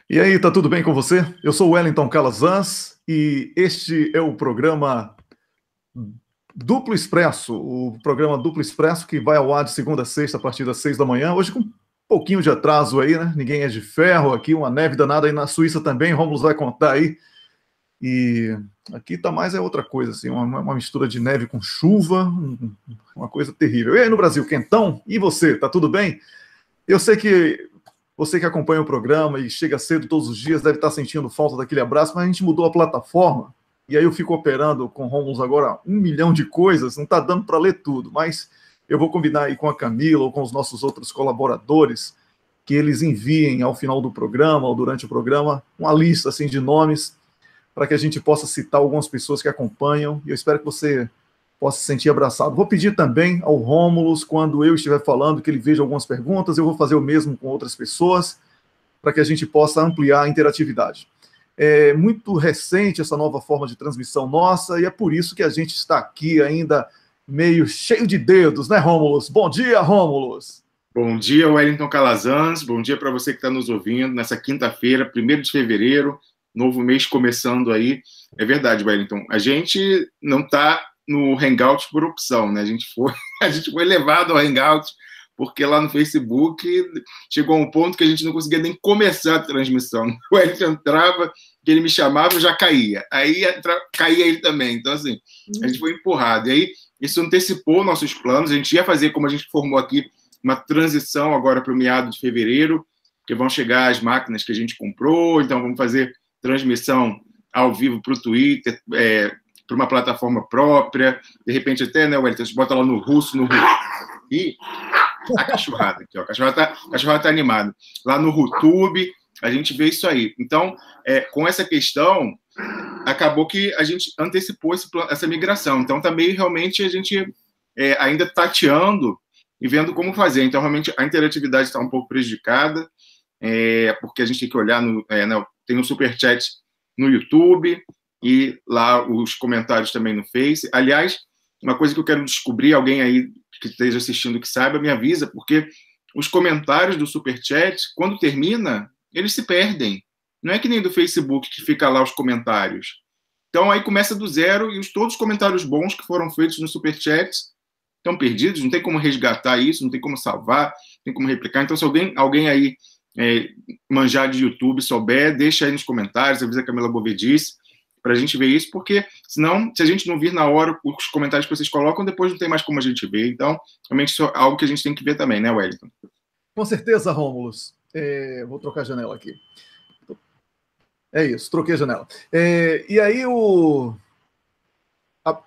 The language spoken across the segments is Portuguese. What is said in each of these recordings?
E aí, tá tudo bem com você? Eu sou o Wellington Calazans e este é o programa Duplo Expresso, o programa Duplo Expresso que vai ao ar de segunda a sexta a partir das 6 da manhã. Hoje com um pouquinho de atraso aí, né? Ninguém é de ferro aqui, uma neve danada aí na Suíça também. Rômulo vai contar aí. E aqui tá mais é outra coisa, assim, uma mistura de neve com chuva, uma coisa terrível. E aí no Brasil, quentão? E você, tá tudo bem? Eu sei que você que acompanha o programa e chega cedo todos os dias deve estar sentindo falta daquele abraço, mas a gente mudou a plataforma e aí eu fico operando com Romulus agora 1 milhão de coisas, não está dando para ler tudo, mas eu vou combinar aí com a Camila ou com os nossos outros colaboradores que eles enviem ao final do programa ou durante o programa uma lista assim de nomes para que a gente possa citar algumas pessoas que acompanham e eu espero que você possa se sentir abraçado. Vou pedir também ao Rômulus, quando eu estiver falando, que ele veja algumas perguntas, eu vou fazer o mesmo com outras pessoas, para que a gente possa ampliar a interatividade. É muito recente essa nova forma de transmissão nossa, e é por isso que a gente está aqui ainda meio cheio de dedos, né, Rômulus? Bom dia, Rômulus! Bom dia, Wellington Calazans. Bom dia para você que está nos ouvindo nessa quinta-feira, 1º de fevereiro, novo mês começando aí. É verdade, Wellington. A gente não está no Hangout por opção, né? A gente foi levado ao Hangout porque lá no Facebook chegou a um ponto que a gente não conseguia nem começar a transmissão. O Wellington entrava, que ele me chamava, eu já caía. Aí caía ele também. Então, assim, a gente foi empurrado. E aí, isso antecipou nossos planos. A gente ia fazer, como a gente formou aqui, uma transição agora para o meado de fevereiro, que vão chegar as máquinas que a gente comprou, então vamos fazer transmissão ao vivo para o Twitter, para uma plataforma própria, de repente até, né, Wellington, a gente bota lá no russo. Ih, a cachorrada aqui, ó, a cachorrada tá animada. Lá no YouTube, a gente vê isso aí. Então, com essa questão, acabou que a gente antecipou essa migração. Então, também, realmente, a gente ainda tateando e vendo como fazer. Então, realmente, a interatividade está um pouco prejudicada, porque a gente tem que olhar, tem um superchat no YouTube e lá os comentários também no Face. Aliás, uma coisa que eu quero descobrir, alguém aí que esteja assistindo que saiba, me avisa, porque os comentários do superchat, quando termina, eles se perdem. Não é que nem do Facebook que fica lá os comentários. Então, aí começa do zero e todos os comentários bons que foram feitos no superchat estão perdidos, não tem como resgatar isso, não tem como salvar, não tem como replicar. Então, se alguém aí manjar de YouTube, souber, deixa aí nos comentários, avisa a Camila Bovedice, para a gente ver isso, porque senão, se a gente não vir na hora os comentários que vocês colocam, depois não tem mais como a gente ver. Então, realmente, isso é algo que a gente tem que ver também, né, Wellington? Com certeza, Rômulus. Vou trocar a janela aqui. É isso, troquei a janela. E aí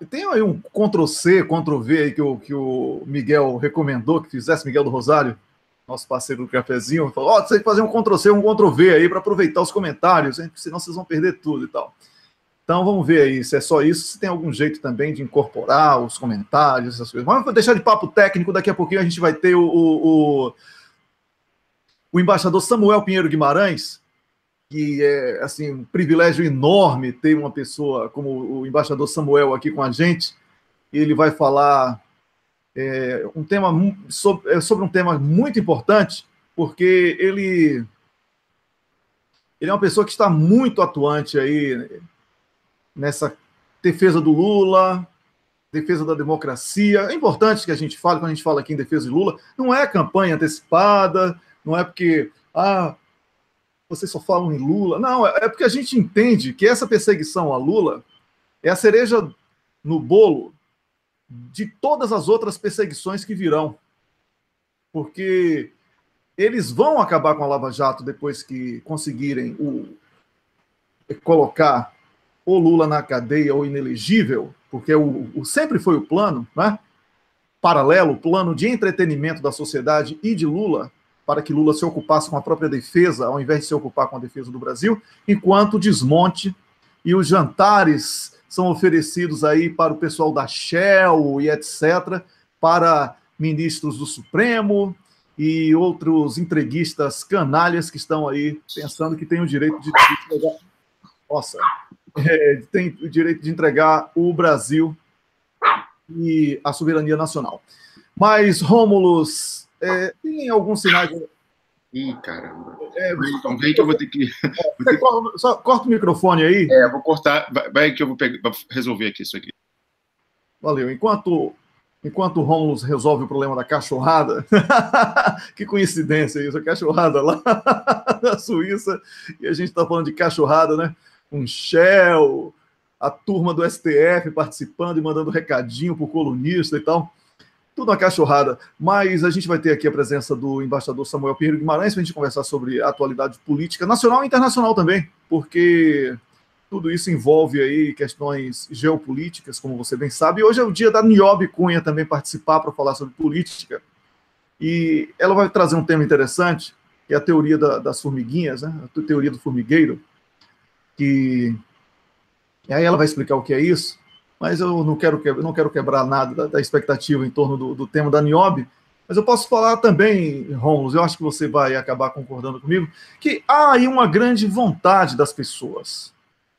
tem aí um Ctrl+C, Ctrl+V aí que o Miguel recomendou que fizesse, Miguel do Rosário, nosso parceiro do cafezinho, falou, você tem que fazer um Ctrl+C, um Ctrl+V aí para aproveitar os comentários, hein? Senão vocês vão perder tudo e tal. Então vamos ver aí se é só isso, se tem algum jeito também de incorporar os comentários, essas coisas. Vamos deixar de papo técnico, daqui a pouquinho a gente vai ter o embaixador Samuel Pinheiro Guimarães, que é assim, um privilégio enorme ter uma pessoa como o embaixador Samuel aqui com a gente. Ele vai falar um tema sobre um tema muito importante, porque ele é uma pessoa que está muito atuante aí nessa defesa do Lula, defesa da democracia. É importante que a gente fale, quando a gente fala aqui em defesa de Lula, não é campanha antecipada, não é porque vocês só falam em Lula. Não, é porque a gente entende que essa perseguição a Lula é a cereja no bolo de todas as outras perseguições que virão. Porque eles vão acabar com a Lava Jato depois que conseguirem colocar o Lula na cadeia ou inelegível, porque sempre foi o plano, né? Paralelo, o plano de entretenimento da sociedade e de Lula, para que Lula se ocupasse com a própria defesa, ao invés de se ocupar com a defesa do Brasil, enquanto o desmonte e os jantares são oferecidos aí para o pessoal da Shell e etc., para ministros do Supremo e outros entreguistas canalhas que estão aí pensando que têm o direito de entregar... Nossa, tem o direito de entregar o Brasil e a soberania nacional. Mas, Rômulus, tem alguns sinais... Ih, caramba. É, Então, vem que eu vou ter que. você só corta o microfone aí. Vou cortar. Vai que eu vou resolver aqui isso aqui. Valeu. Enquanto o Romulus resolve o problema da cachorrada, que coincidência isso, a cachorrada lá na Suíça, e a gente está falando de cachorrada, né? Um Shell, a turma do STF participando e mandando recadinho para o colunista e tal. Tudo uma cachorrada. Mas a gente vai ter aqui a presença do embaixador Samuel Pinheiro Guimarães para a gente conversar sobre a atualidade política nacional e internacional também, porque tudo isso envolve aí questões geopolíticas, como você bem sabe. E hoje é o dia da Niobe Cunha também participar para falar sobre política. E ela vai trazer um tema interessante, que é a teoria das formiguinhas, né? A teoria do formigueiro. E aí ela vai explicar o que é isso, mas eu não quero quebrar nada da expectativa em torno do tema da Niobe. Mas eu posso falar também, Romulus, eu acho que você vai acabar concordando comigo, que há aí uma grande vontade das pessoas.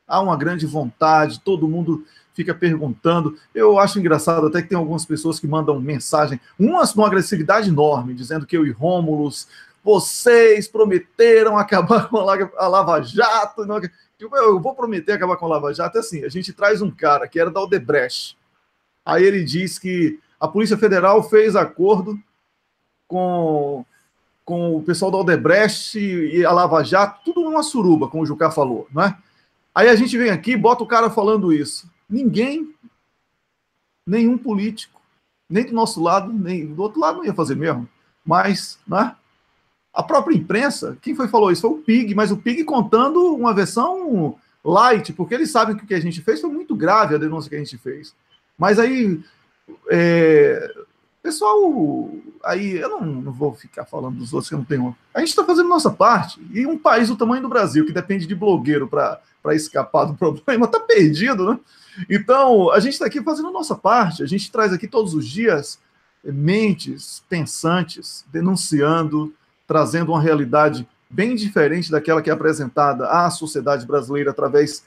Há uma grande vontade, todo mundo fica perguntando. Eu acho engraçado até que tem algumas pessoas que mandam mensagem, umas com uma agressividade enorme, dizendo que eu e Rômulus, vocês prometeram acabar com a Lava Jato. Não, eu vou prometer acabar com a Lava Jato. É assim, a gente traz um cara que era da Odebrecht. Aí ele diz que a Polícia Federal fez acordo com o pessoal da Odebrecht e a Lava Jato, tudo numa suruba, como o Jucá falou, não é? Aí a gente vem aqui, bota o cara falando isso. Ninguém, nenhum político, nem do nosso lado, nem do outro lado não ia fazer mesmo. Mas, né? A própria imprensa, quem foi que falou isso? Foi o PIG, mas o PIG contando uma versão light, porque eles sabem que o que a gente fez foi muito grave, a denúncia que a gente fez. Mas aí, pessoal, aí eu não vou ficar falando dos outros que eu não tenho. A gente está fazendo nossa parte. E um país do tamanho do Brasil, que depende de blogueiro para escapar do problema, está perdido, né? Então, a gente está aqui fazendo a nossa parte. A gente traz aqui todos os dias mentes pensantes, denunciando, trazendo uma realidade bem diferente daquela que é apresentada à sociedade brasileira através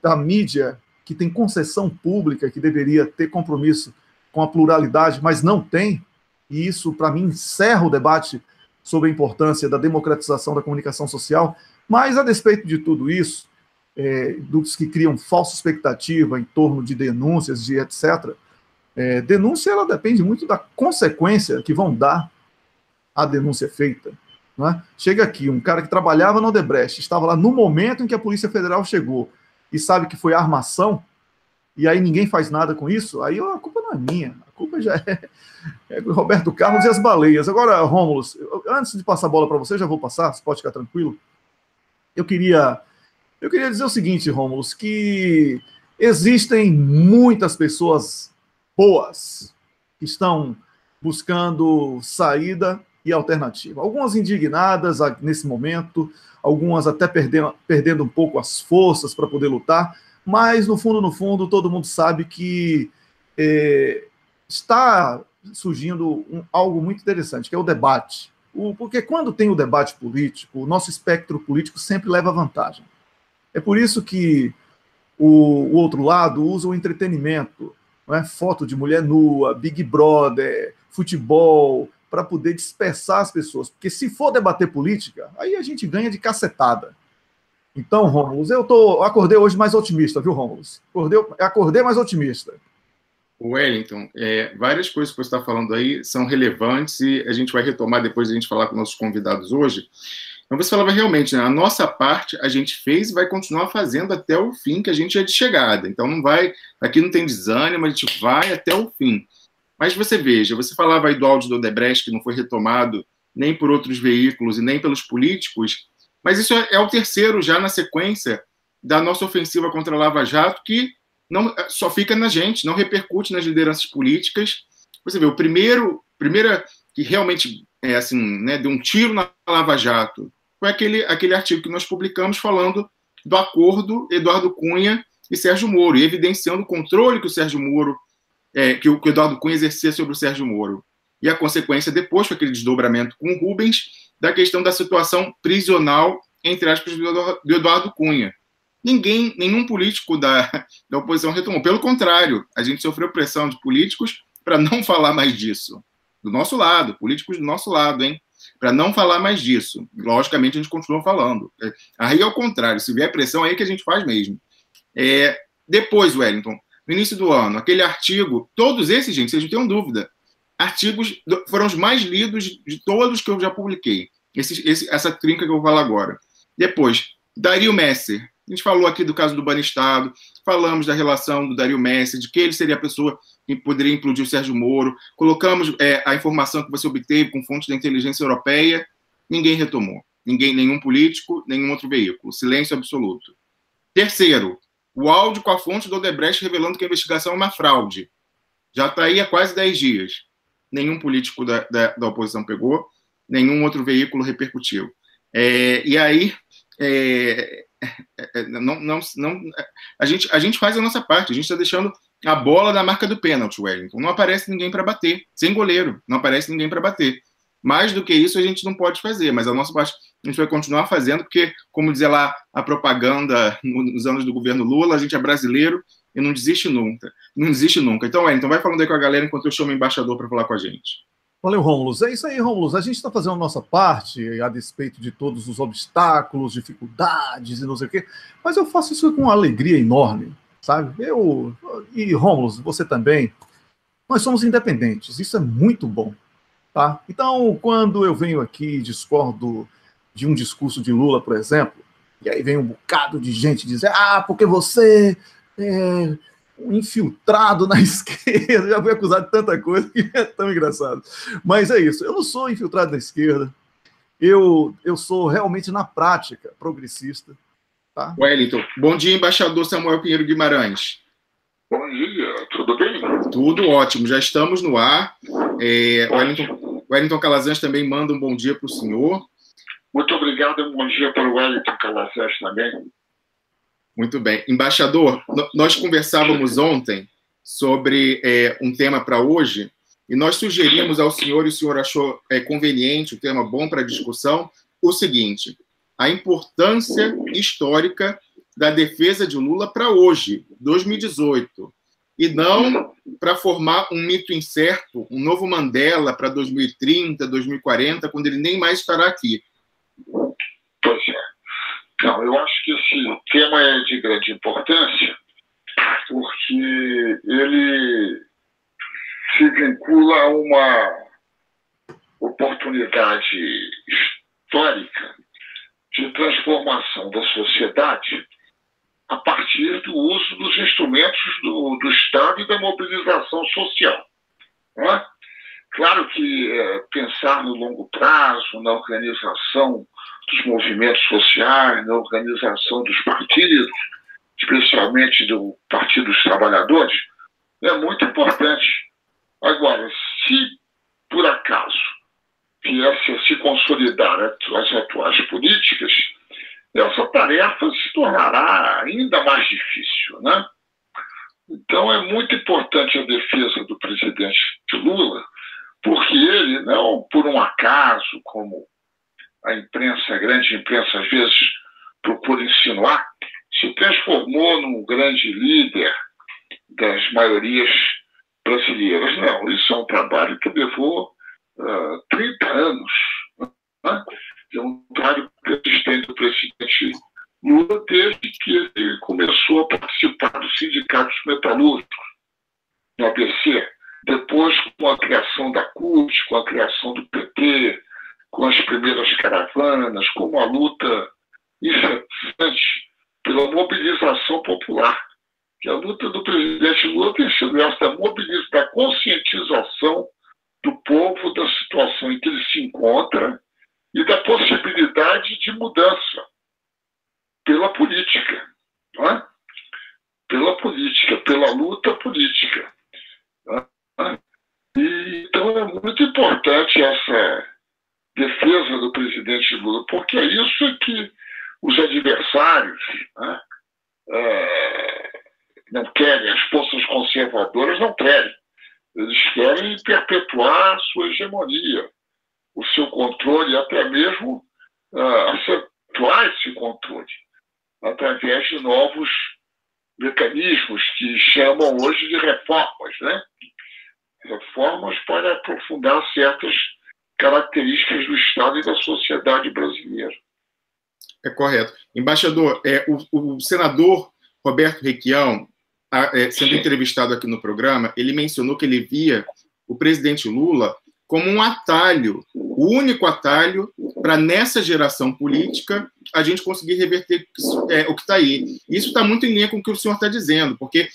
da mídia, que tem concessão pública, que deveria ter compromisso com a pluralidade, mas não tem. E isso, para mim, encerra o debate sobre a importância da democratização da comunicação social. Mas, a despeito de tudo isso, dos que criam falsa expectativa em torno de denúncias, de etc., denúncia ela depende muito da consequência que vão dar a denúncia feita. Não é? Chega aqui, um cara que trabalhava no Odebrecht, estava lá no momento em que a Polícia Federal chegou e sabe que foi armação, e aí ninguém faz nada com isso, aí a culpa não é minha, a culpa já é do Roberto Carlos e as baleias. Agora, Rômulus, antes de passar a bola para você, já vou passar, você pode ficar tranquilo. Eu queria dizer o seguinte, Rômulus, que existem muitas pessoas boas que estão buscando saída e alternativa. Algumas indignadas nesse momento, algumas até perdendo um pouco as forças para poder lutar, mas no fundo, todo mundo sabe que está surgindo algo muito interessante, que é o debate. Porque quando tem o debate político, o nosso espectro político sempre leva vantagem. É por isso que o outro lado usa o entretenimento, não é? Foto de mulher nua, Big Brother, futebol, para poder dispersar as pessoas. Porque se for debater política, aí a gente ganha de cacetada. Então, Rômulus, acordei hoje mais otimista, viu, Rômulus? Acordei mais otimista. Wellington, várias coisas que você está falando aí são relevantes e a gente vai retomar depois de a gente falar com nossos convidados hoje. Então, você falava realmente, né, a nossa parte a gente fez e vai continuar fazendo até o fim, que a gente é de chegada. Então, aqui não tem desânimo, a gente vai até o fim. Mas você veja, você falava aí do áudio do Odebrecht, que não foi retomado nem por outros veículos e nem pelos políticos, mas isso é o terceiro já na sequência da nossa ofensiva contra a Lava Jato, que não só fica na gente, não repercute nas lideranças políticas. Você vê, primeira que realmente deu um tiro na Lava Jato foi aquele artigo que nós publicamos falando do acordo Eduardo Cunha e Sérgio Moro, e evidenciando o controle que o Sérgio Moro, que o Eduardo Cunha exercia sobre o Sérgio Moro. E a consequência depois foi aquele desdobramento com o Rubens da questão da situação prisional, entre aspas, do Eduardo Cunha. Nenhum político da oposição retomou. Pelo contrário, a gente sofreu pressão de políticos para não falar mais disso. Do nosso lado, políticos do nosso lado, hein? para não falar mais disso. Logicamente, a gente continua falando. Aí, ao contrário, se vier pressão, aí que a gente faz mesmo. Depois, Wellington, no início do ano, aquele artigo, todos esses, gente, vocês não tenham dúvida, artigos foram os mais lidos de todos que eu já publiquei. Essa trinca que eu vou falar agora. Depois, Dario Messer. A gente falou aqui do caso do Banestado, falamos da relação do Dario Messer, de que ele seria a pessoa que poderia implodir o Sérgio Moro, colocamos a informação que você obteve com fontes da inteligência europeia, ninguém retomou. Nenhum político, nenhum outro veículo. Silêncio absoluto. Terceiro, o áudio com a fonte do Odebrecht revelando que a investigação é uma fraude. Já está aí há quase 10 dias. Nenhum político da oposição pegou, nenhum outro veículo repercutiu. E aí, a gente faz a nossa parte, a gente está deixando a bola na marca do pênalti, Wellington. Não aparece ninguém para bater, sem goleiro, não aparece ninguém para bater. Mais do que isso, a gente não pode fazer, mas a nossa parte a gente vai continuar fazendo, porque, como dizia lá a propaganda nos anos do governo Lula, a gente é brasileiro e não desiste nunca. Não desiste nunca. Então, Wellington, vai falando aí com a galera enquanto eu chamo o embaixador para falar com a gente. Valeu, Rômulo. É isso aí, Rômulo. A gente está fazendo a nossa parte a despeito de todos os obstáculos, dificuldades e não sei o quê, mas eu faço isso com uma alegria enorme, sabe? E, Rômulo, você também, nós somos independentes, isso é muito bom, tá? Então, quando eu venho aqui e discordo de um discurso de Lula, por exemplo, e aí vem um bocado de gente dizer, porque você é um infiltrado na esquerda, já fui acusado de tanta coisa que é tão engraçado. Mas é isso, eu não sou infiltrado na esquerda, eu sou realmente, na prática, progressista. Tá? Wellington, bom dia, embaixador Samuel Pinheiro Guimarães. Bom dia, tudo bem? Tudo ótimo, já estamos no ar. Wellington Calazans também manda um bom dia para o senhor. Muito obrigado e um bom dia para o Wellington Calazans também. Muito bem. Embaixador, nós conversávamos ontem sobre um tema para hoje e nós sugerimos ao senhor, e o senhor achou conveniente, um tema bom para discussão, o seguinte: a importância histórica da defesa de Lula para hoje, 2018, e não para formar um mito incerto, um novo Mandela para 2030, 2040, quando ele nem mais estará aqui. Pois é. Não, eu acho que esse tema é de grande importância, porque ele se vincula a uma oportunidade histórica de transformação da sociedade a partir do uso dos instrumentos do Estado e da mobilização social. Não é? Claro que pensar no longo prazo, na organização dos movimentos sociais, na organização dos partidos, especialmente do Partido dos Trabalhadores, é muito importante. Agora, se por acaso viesse a se consolidar as atuais políticas, essa tarefa se tornará ainda mais difícil, né? Então, é muito importante a defesa do presidente Lula, porque ele, não por um acaso, como a imprensa, a grande imprensa, às vezes procura insinuar, se transformou num grande líder das maiorias brasileiras. Não, isso é um trabalho que levou 30 anos. Né? É um trabalho persistente do presidente Lula desde que ele começou a participar dos sindicatos metalúrgicos no ABC, depois com a criação da CUT, com a criação do PT, com as primeiras caravanas, com uma luta incessante pela mobilização popular. Que a luta do presidente Lula tem sido essa da conscientização do povo da situação em que ele se encontra e da possibilidade de mudança pela política, não é? Pela política, pela luta política. Não é? E, então é muito importante essa defesa do presidente Lula, porque é isso que os adversários, né, não querem, as forças conservadoras não querem. Eles querem perpetuar a sua hegemonia, o seu controle, até mesmo acentuar esse controle, através de novos mecanismos que chamam hoje de reformas, né? Reformas para aprofundar certas características do Estado e da sociedade brasileira. É correto. Embaixador, o senador Roberto Requião, sendo entrevistado aqui no programa, ele mencionou que ele via o presidente Lula como um atalho, o único atalho para, nessa geração política, a gente conseguir reverter o que está aí. Isso está muito em linha com o que o senhor está dizendo, porque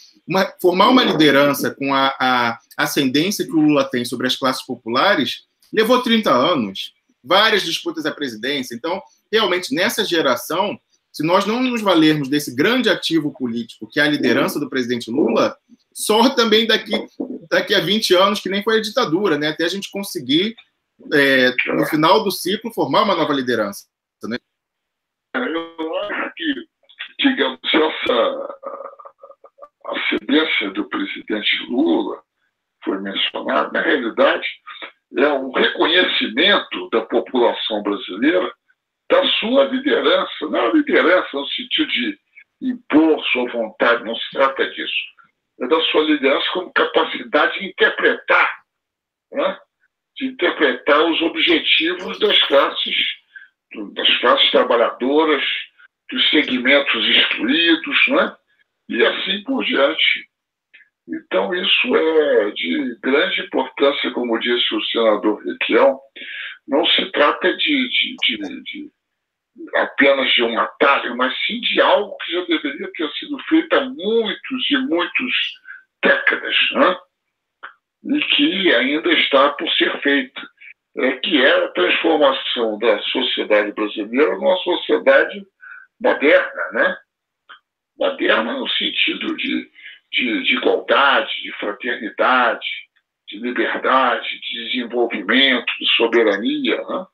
formar uma liderança com a ascendência que o Lula tem sobre as classes populares levou 30 anos, várias disputas à presidência. Então, realmente, nessa geração, se nós não nos valermos desse grande ativo político, que é a liderança do presidente Lula, só também daqui a 20 anos, que nem foi a ditadura, né? Até a gente conseguir, no final do ciclo, formar uma nova liderança. Né? Eu acho que, digamos, essa ascendência do presidente Lula foi mencionada, na realidade, é um reconhecimento da população brasileira da sua liderança. Não é liderança no sentido de impor sua vontade, não se trata disso. É da sua liderança como capacidade de interpretar, né? De interpretar os objetivos das classes trabalhadoras, dos segmentos excluídos, né? E assim por diante. Então, isso é de grande importância, como disse o senador Requião. Não se trata apenas de um atalho, mas sim de algo que já deveria ter sido feito há muitos e muitas décadas, né? E que ainda está por ser feito, que é a transformação da sociedade brasileira numa sociedade moderna, né? Moderna no sentido de igualdade, de fraternidade, de liberdade, de desenvolvimento, de soberania, né?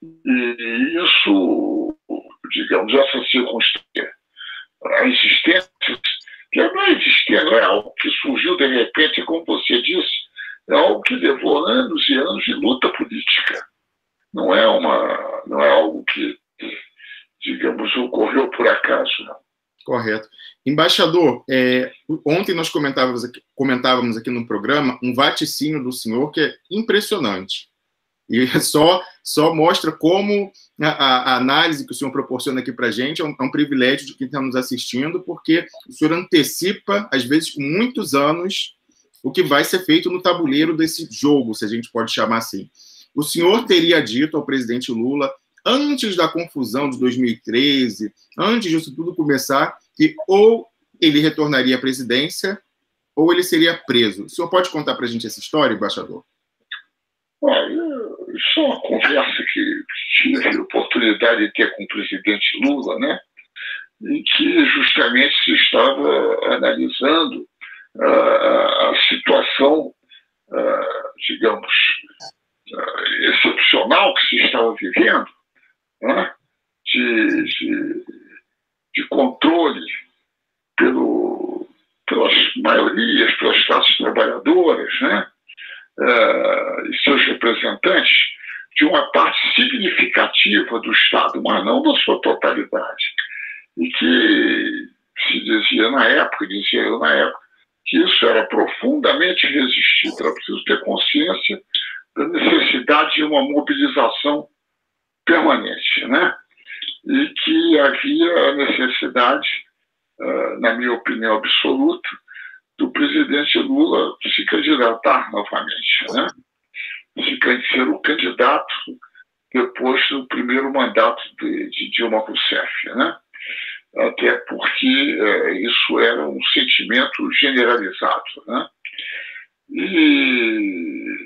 E isso, digamos, essa circunstância, a existência, que não é existência, não é algo que surgiu de repente, como você disse, é algo que levou anos e anos de luta política. Não é algo que, digamos, ocorreu por acaso, não. Correto. Embaixador, ontem nós comentávamos aqui no programa um vaticínio do senhor que é impressionante. E só mostra como a análise que o senhor proporciona aqui para a gente é um privilégio de quem está nos assistindo, porque o senhor antecipa, às vezes, com muitos anos, o que vai ser feito no tabuleiro desse jogo, se a gente pode chamar assim. O senhor teria dito ao presidente Lula, antes da confusão de 2013, antes disso tudo começar, que ou ele retornaria à presidência ou ele seria preso. O senhor pode contar para a gente essa história, embaixador? Isso é uma conversa que tive a oportunidade de ter com o presidente Lula, né? Em que justamente se estava analisando a situação, digamos, excepcional que se estava vivendo, né? De controle pelas maiorias, pelas classes trabalhadoras, né? E seus representantes, de uma parte significativa do Estado, mas não da sua totalidade. E que se dizia na época, que isso era profundamente resistido. Era preciso ter consciência da necessidade de uma mobilização permanente, né? E que havia a necessidade, na minha opinião absoluta, do presidente Lula se candidatar novamente, né? Ser o candidato depois do primeiro mandato de Dilma Rousseff, né? Até porque isso era um sentimento generalizado, né? E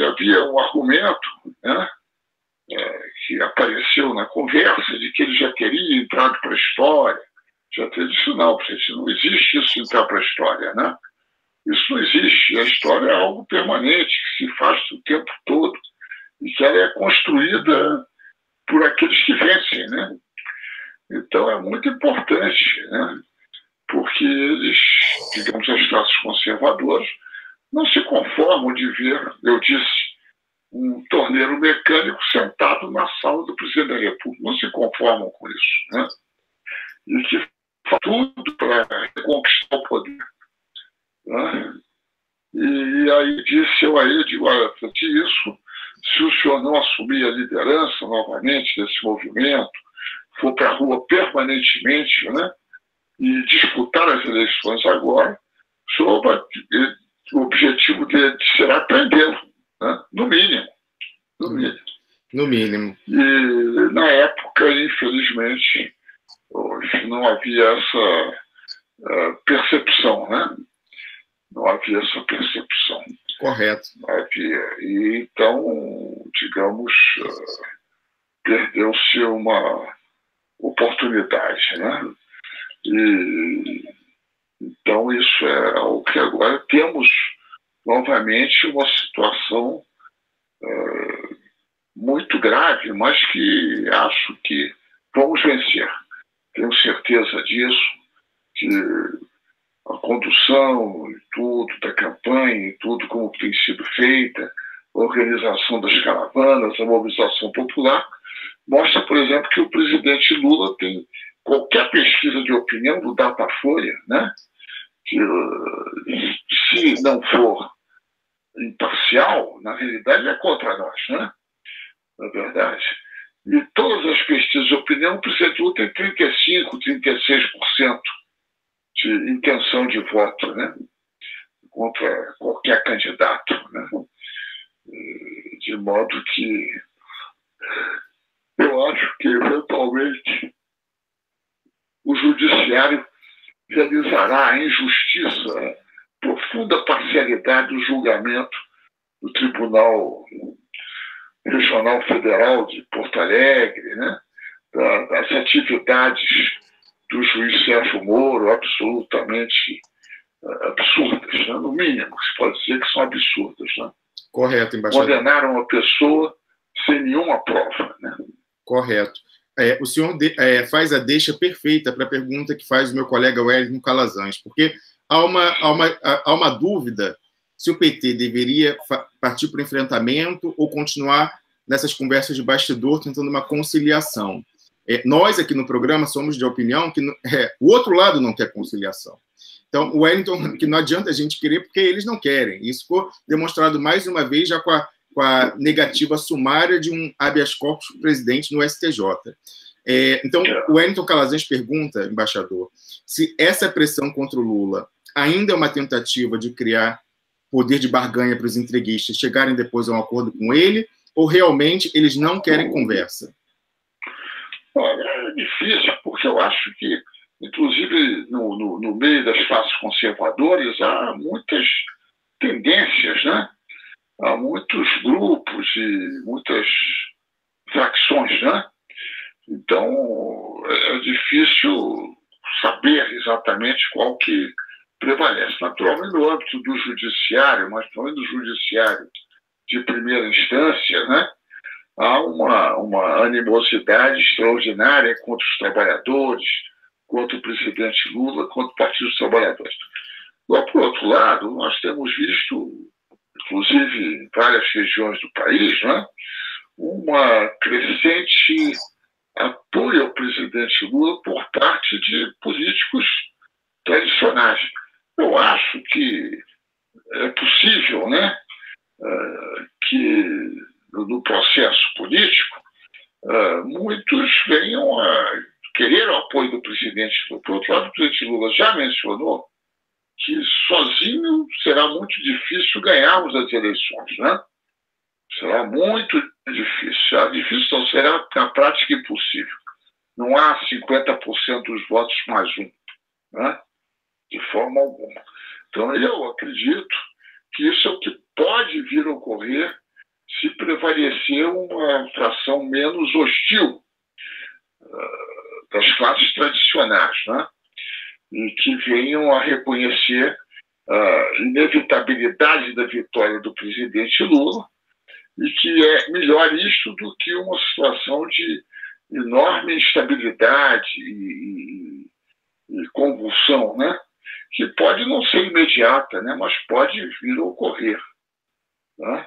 havia um argumento, né? Que apareceu na conversa de que ele já teria entrado para a história. Já teria dito, não existe isso de entrar para a história, né? Isso não existe. A história é algo permanente, que se faz o tempo todo e que ela é construída por aqueles que vencem, né? Então é muito importante, né? Porque eles, digamos, as classes conservadoras, não se conformam de ver, eu disse, um torneiro mecânico sentado na sala do presidente da República. Não se conformam com isso, né? E que faz tudo para conquistar o poder, né? E aí disse eu a ele, digo, olha, isso, se se o senhor não assumir a liderança novamente desse movimento, for para a rua permanentemente, né, e disputar as eleições agora, o objetivo dele será prendê-lo, né, no mínimo. No mínimo. No mínimo. E, na época, infelizmente, não havia essa percepção, né? Não havia essa percepção. Correto. Não havia. E, então, digamos, perdeu-se uma oportunidade, né? E, então, isso é o que agora temos novamente uma situação muito grave, mas que acho que vamos vencer. Tenho certeza disso, que a condução e tudo, da campanha e tudo como tem sido feita, a organização das caravanas, a mobilização popular, mostra, por exemplo, que o presidente Lula tem qualquer pesquisa de opinião do Datafolha, né? Que se não for imparcial, na realidade é contra nós, né? Na verdade. E todas as pesquisas de opinião, o presidente Lula tem 35%, 36% de intenção de voto, né? Contra qualquer candidato, né? De modo que eu acho que, eventualmente, o judiciário realizará a injustiça, a profunda parcialidade do julgamento do Tribunal Regional Federal de Porto Alegre, né? Das atividades do juiz Sérgio Moro, absolutamente absurdas, né? No mínimo, se pode dizer que são absurdas. Né? Correto, embaixador. Condenaram uma pessoa sem nenhuma prova. Né? Correto. O senhor faz a deixa perfeita para a pergunta que faz o meu colega Wellington Calazans, porque há uma dúvida se o PT deveria partir para o enfrentamento ou continuar nessas conversas de bastidor tentando uma conciliação. Nós aqui no programa somos de opinião que o outro lado não quer conciliação. Então, o Wellington, que não adianta a gente querer porque eles não querem. Isso ficou demonstrado mais uma vez já com a negativa sumária de um habeas corpus presidente no STJ. Então, o Wellington Calazans pergunta, embaixador, se essa pressão contra o Lula ainda é uma tentativa de criar poder de barganha para os entreguistas chegarem depois a um acordo com ele, ou realmente eles não querem conversa? Olha, é difícil, porque eu acho que, inclusive, no meio das classes conservadoras, há muitas tendências, né? Há muitos grupos e muitas facções, né? Então, é difícil saber exatamente qual que prevalece. Naturalmente, no âmbito do judiciário, mas também do judiciário de primeira instância, né? Há uma animosidade extraordinária contra os trabalhadores, contra o presidente Lula, contra o Partido dos Trabalhadores. Agora, por outro lado, nós temos visto, inclusive em várias regiões do país, né, uma crescente apoio ao presidente Lula por parte de políticos tradicionais. Eu acho que é possível, né, que no processo político muitos venham a querer o apoio do presidente Lula. Por outro lado, o presidente Lula já mencionou que sozinho será muito difícil ganharmos as eleições, né? Será muito difícil. Será difícil, então será na prática impossível. Não há 50% dos votos mais um, né? De forma alguma. Então, eu acredito que isso é o que pode vir a ocorrer se prevalecer uma fração menos hostil das classes tradicionais, né? E que venham a reconhecer a inevitabilidade da vitória do presidente Lula e que é melhor isto do que uma situação de enorme instabilidade e convulsão, né? Que pode não ser imediata, né? Mas pode vir a ocorrer. Né?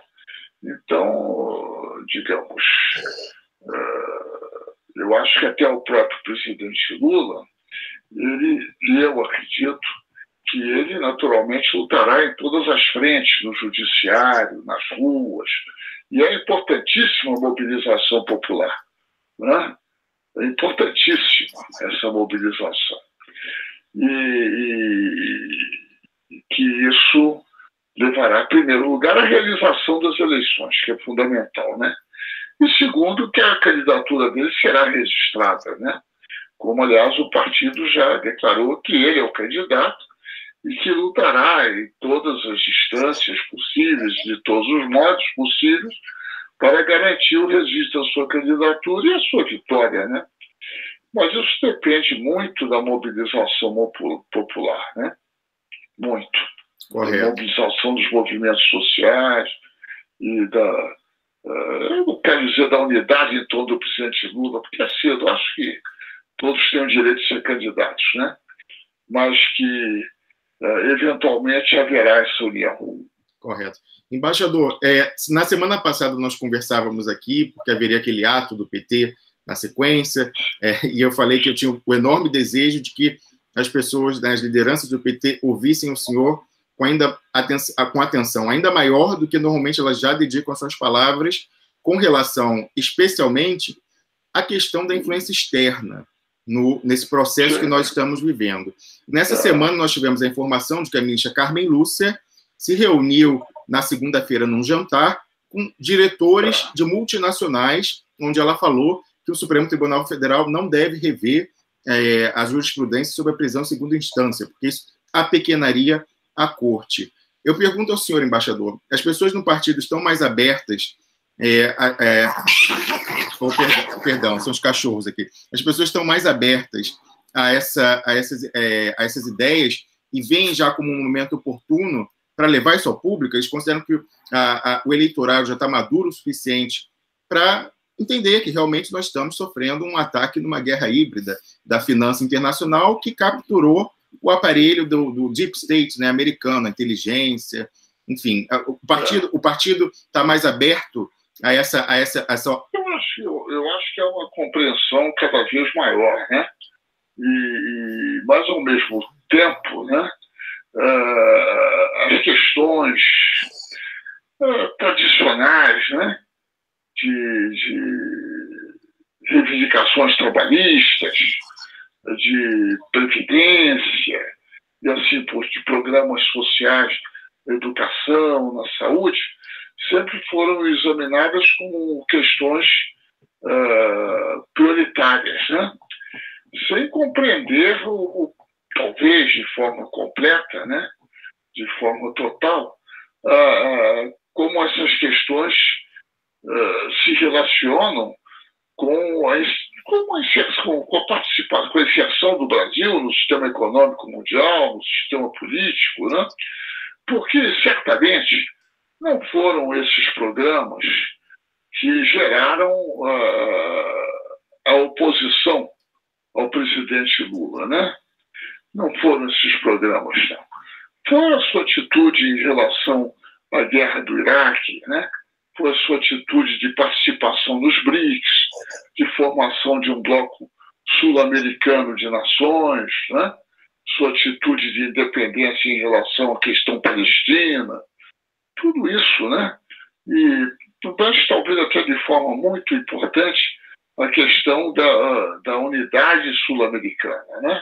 Então, digamos, eu acho que até o próprio presidente Lula, eu acredito que ele, naturalmente, lutará em todas as frentes, no judiciário, nas ruas, e é importantíssima a mobilização popular, né? É importantíssima essa mobilização. E que isso levará, em primeiro lugar, à realização das eleições, que é fundamental, né? E segundo, que a candidatura dele será registrada, né? Como, aliás, o partido já declarou que ele é o candidato e que lutará em todas as instâncias possíveis, de todos os modos possíveis, para garantir o registro da sua candidatura e a sua vitória, né? Mas isso depende muito da mobilização popular, né? Muito. Correto. Da mobilização dos movimentos sociais e da... eu não quero dizer da unidade em torno do presidente Lula, porque é cedo, acho que todos têm o direito de ser candidatos, né? Mas que eventualmente haverá essa união. Correto. Embaixador, na semana passada nós conversávamos aqui, porque haveria aquele ato do PT na sequência, e eu falei que eu tinha o enorme desejo de que as pessoas, as lideranças do PT, ouvissem o senhor com atenção ainda maior do que normalmente elas já dedicam as suas palavras, com relação, especialmente, à questão da influência externa nesse processo que nós estamos vivendo. Nessa semana, nós tivemos a informação de que a ministra Carmen Lúcia se reuniu na segunda-feira num jantar com diretores de multinacionais, onde ela falou que o Supremo Tribunal Federal não deve rever a jurisprudência sobre a prisão em segunda instância, porque isso apequenaria a corte. Eu pergunto ao senhor, embaixador, as pessoas no partido estão mais abertas... perdão, são os cachorros aqui. As pessoas estão mais abertas a essas ideias e veem já como um momento oportuno para levar isso ao público. Eles consideram que o eleitorado já está maduro o suficiente para entender que realmente nós estamos sofrendo um ataque numa guerra híbrida da finança internacional que capturou o aparelho do Deep State, né, americano, a inteligência, enfim. O partido está mais aberto a essa... Eu acho que é uma compreensão cada vez maior, né? Mas, ao mesmo tempo, né, as questões tradicionais, né, de reivindicações trabalhistas, de previdência, e assim, de programas sociais, na educação, na saúde, sempre foram examinadas como questões prioritárias, né? Sem compreender, talvez de forma completa, né? De forma total, como essas questões se relacionam com a inserção do Brasil no sistema econômico mundial, no sistema político, né? Porque, certamente, não foram esses programas que geraram a oposição ao presidente Lula, né? Não foram esses programas, não. Foi a sua atitude em relação à guerra do Iraque, né? Foi a sua atitude de participação nos BRICS, de formação de um bloco sul-americano de nações, né? Sua atitude de independência em relação à questão palestina, tudo isso, né? E talvez até de forma muito importante a questão da unidade sul-americana, né?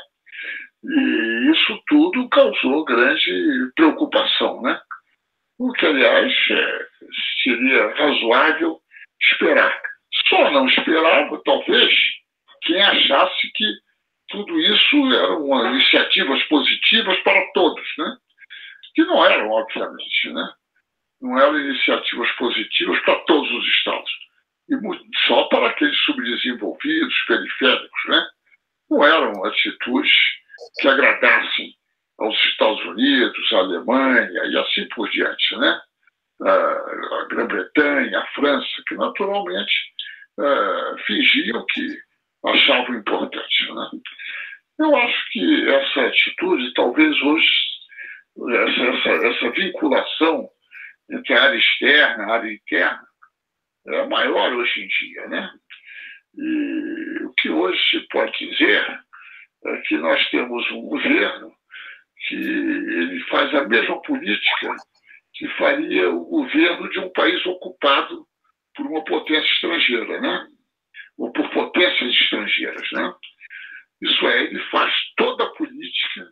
E isso tudo causou grande preocupação, né? O que, aliás, seria razoável esperar. Só não esperava, talvez, quem achasse que tudo isso eram iniciativas positivas para todos, né? Que não eram, obviamente, né? Não eram iniciativas positivas para todos os estados. E só para aqueles subdesenvolvidos, periféricos, né? Não eram atitudes que agradassem aos Estados Unidos, à Alemanha e assim por diante, né? A Grã-Bretanha, a França, que naturalmente fingiam que achavam importante, né? Eu acho que essa atitude, talvez hoje, essa vinculação entre a área externa e a área interna é maior hoje em dia, né? E o que hoje se pode dizer é que nós temos um governo que ele faz a mesma política que faria o governo de um país ocupado por uma potência estrangeira, né? Ou por potências estrangeiras, né? Isso é, ele faz toda a política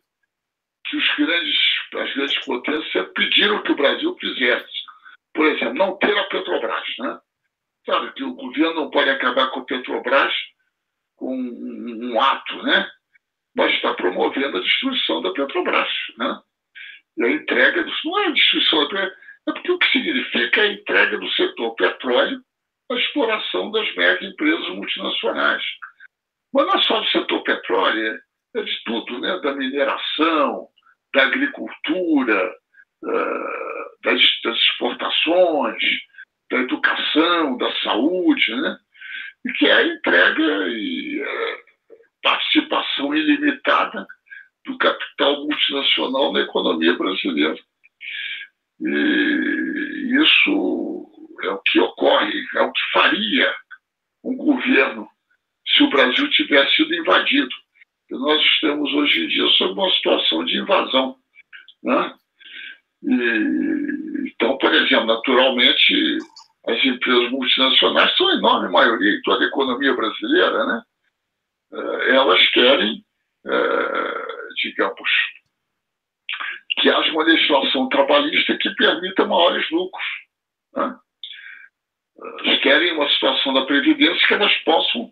que as grandes potências pediram que o Brasil fizesse. Por exemplo, não ter a Petrobras, né? Sabe que o governo não pode acabar com a Petrobras com um ato, né? Mas está promovendo a destruição da Petrobras, né? E a entrega disso não é a destruição da Petrobras, é porque o que significa a entrega do setor petróleo à exploração das mega empresas multinacionais. Mas não é só do setor petróleo, é de tudo, né? Da mineração, da agricultura, das exportações, da educação, da saúde, né? E que é a entrega e participação ilimitada do capital multinacional na economia brasileira. E isso é o que ocorre, é o que faria um governo se o Brasil tivesse sido invadido. E nós estamos hoje em dia sob uma situação de invasão, né? Então, por exemplo, naturalmente, as empresas multinacionais são a enorme maioria em toda a economia brasileira, né? Elas querem, digamos, que haja uma legislação trabalhista que permita maiores lucros, né? Elas querem uma situação da Previdência que elas possam,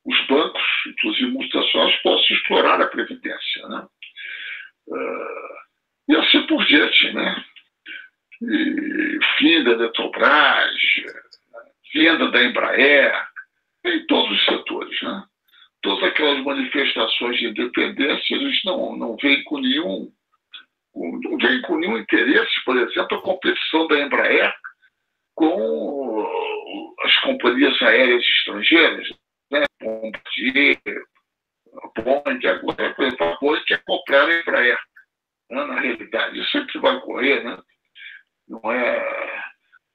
os bancos, inclusive multinacionais, possam explorar a Previdência, né? E assim por diante, né? E fim da Eletrobras, venda da Embraer, em todos os setores, né? Todas aquelas manifestações de independência, eles não vêm com nenhum interesse, por exemplo, a competição da Embraer com as companhias aéreas estrangeiras, né? Bombardier, Boeing, agora, por exemplo, a Boeing quer comprar a Embraer, né? Na realidade, isso sempre vai ocorrer, né? Não é...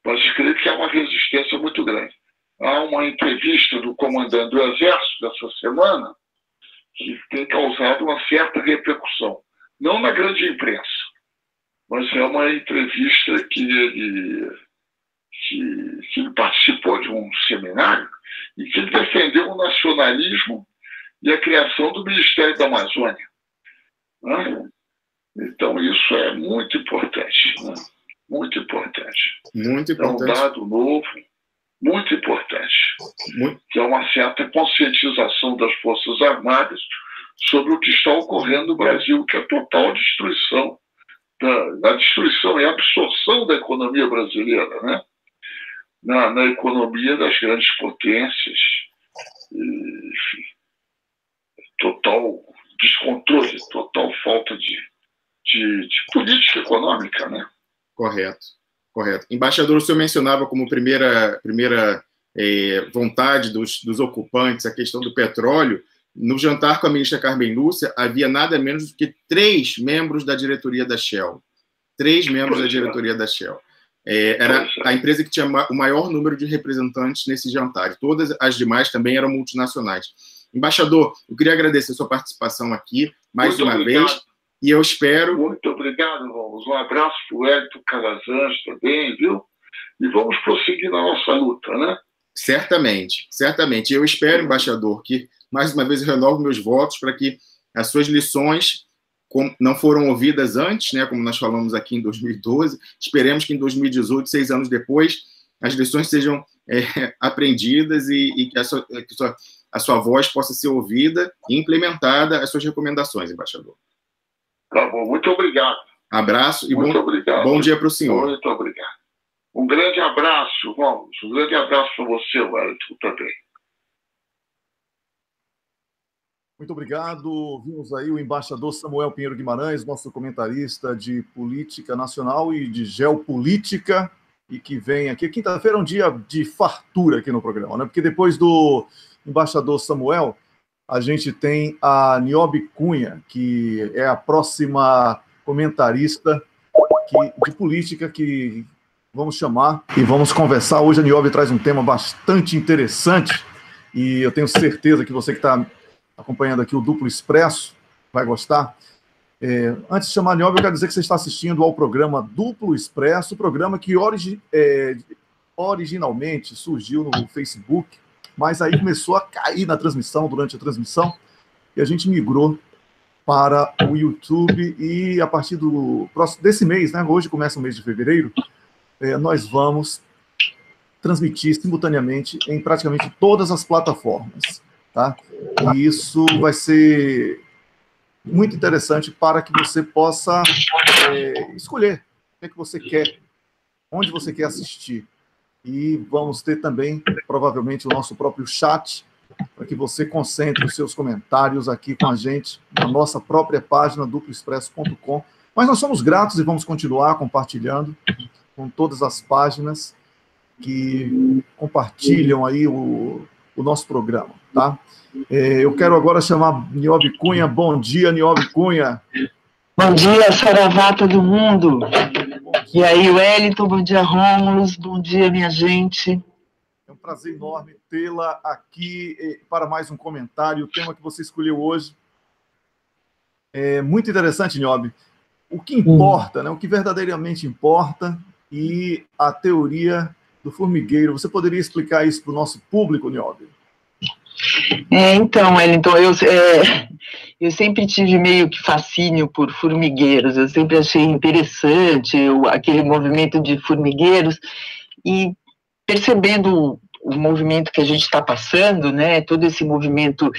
Pode crer que há uma resistência muito grande. Há uma entrevista do comandante do Exército dessa semana que tem causado uma certa repercussão. Não na grande imprensa, mas é uma entrevista que ele participou de um seminário e que ele defendeu o nacionalismo e a criação do Ministério da Amazônia, né? Então, isso é muito importante, né? Muito importante. Muito importante. É um dado novo, muito importante, que é uma certa conscientização das Forças Armadas sobre o que está ocorrendo no Brasil, que é a total destruição, a destruição e a absorção da economia brasileira, né? Na economia das grandes potências, enfim, total descontrole, total falta de política econômica, né? Correto. Embaixador, o senhor mencionava como primeira vontade dos ocupantes a questão do petróleo. No jantar com a ministra Carmen Lúcia, havia nada menos do que 3 membros da diretoria da Shell. 3 membros da diretoria da Shell. Era a empresa que tinha o maior número de representantes nesse jantar. Todas as demais também eram multinacionais. Embaixador, eu queria agradecer a sua participação aqui mais uma vez. E eu espero... Muito obrigado, vamos. Um abraço para o Wellington Calazans também, viu? E vamos prosseguir na nossa luta, né? Certamente. Eu espero, embaixador, que, mais uma vez, eu renovo meus votos para que as suas lições não foram ouvidas antes, né, como nós falamos aqui em 2012, esperemos que em 2018, 6 anos depois, as lições sejam aprendidas e que a sua voz possa ser ouvida e implementada as suas recomendações, embaixador. Tá bom, muito obrigado. Abraço e obrigado. Bom dia para o senhor. Muito obrigado. Um grande abraço, vamos. Um grande abraço para você, Wellington, também. Muito obrigado. Vimos aí o embaixador Samuel Pinheiro Guimarães, nosso comentarista de política nacional e de geopolítica, e que vem aqui. Quinta-feira é um dia de fartura aqui no programa, né? Porque depois do embaixador Samuel, a gente tem a Niobe Cunha, que é a próxima comentarista de política que vamos chamar e vamos conversar. Hoje a Niobe traz um tema bastante interessante e eu tenho certeza que você que está acompanhando aqui o Duplo Expresso vai gostar. Antes de chamar a Niobe, eu quero dizer que você está assistindo ao programa Duplo Expresso, programa que originalmente surgiu no Facebook, mas aí começou a cair na transmissão, durante a transmissão, e a gente migrou para o YouTube, e a partir desse mês, né, hoje começa o mês de fevereiro, nós vamos transmitir simultaneamente em praticamente todas as plataformas, tá? E isso vai ser muito interessante para que você possa escolher o que você quer, onde você quer assistir. E vamos ter também, provavelmente, o nosso próprio chat, para que você concentre os seus comentários aqui com a gente, na nossa própria página, duploexpresso.com. Mas nós somos gratos e vamos continuar compartilhando com todas as páginas que compartilham aí o nosso programa, tá? Eu quero agora chamar Niobe Cunha. Bom dia, Niobe Cunha. Bom dia, saravá todo mundo. E aí, Wellington, bom dia, Rômulus, bom dia, minha gente. É um prazer enorme tê-la aqui para mais um comentário. O tema que você escolheu hoje é muito interessante, Niobe. O que importa, né? O que verdadeiramente importa, e a teoria do formigueiro. Você poderia explicar isso para o nosso público, Niobe? Então, Wellington, eu sempre tive meio que fascínio por formigueiros, eu sempre achei interessante aquele movimento de formigueiros, e percebendo o movimento que a gente está passando, né, todo esse movimento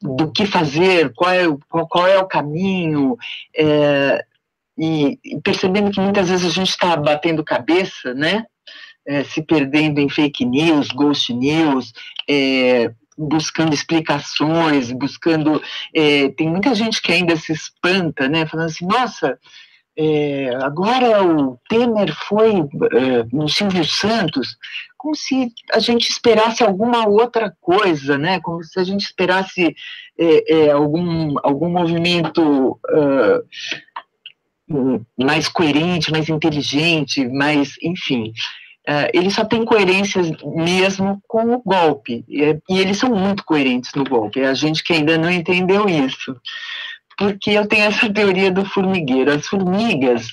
do que fazer, qual é o caminho, e percebendo que muitas vezes a gente está batendo cabeça, né, se perdendo em fake news, ghost news, buscando explicações, tem muita gente que ainda se espanta, né, falando assim, nossa, agora o Temer foi no Silvio Santos, como se a gente esperasse alguma outra coisa, né, como se a gente esperasse algum movimento mais coerente, mais inteligente, mais, enfim... eles só têm coerência mesmo com o golpe, e eles são muito coerentes no golpe, é a gente que ainda não entendeu isso, porque eu tenho essa teoria do formigueiro. As formigas,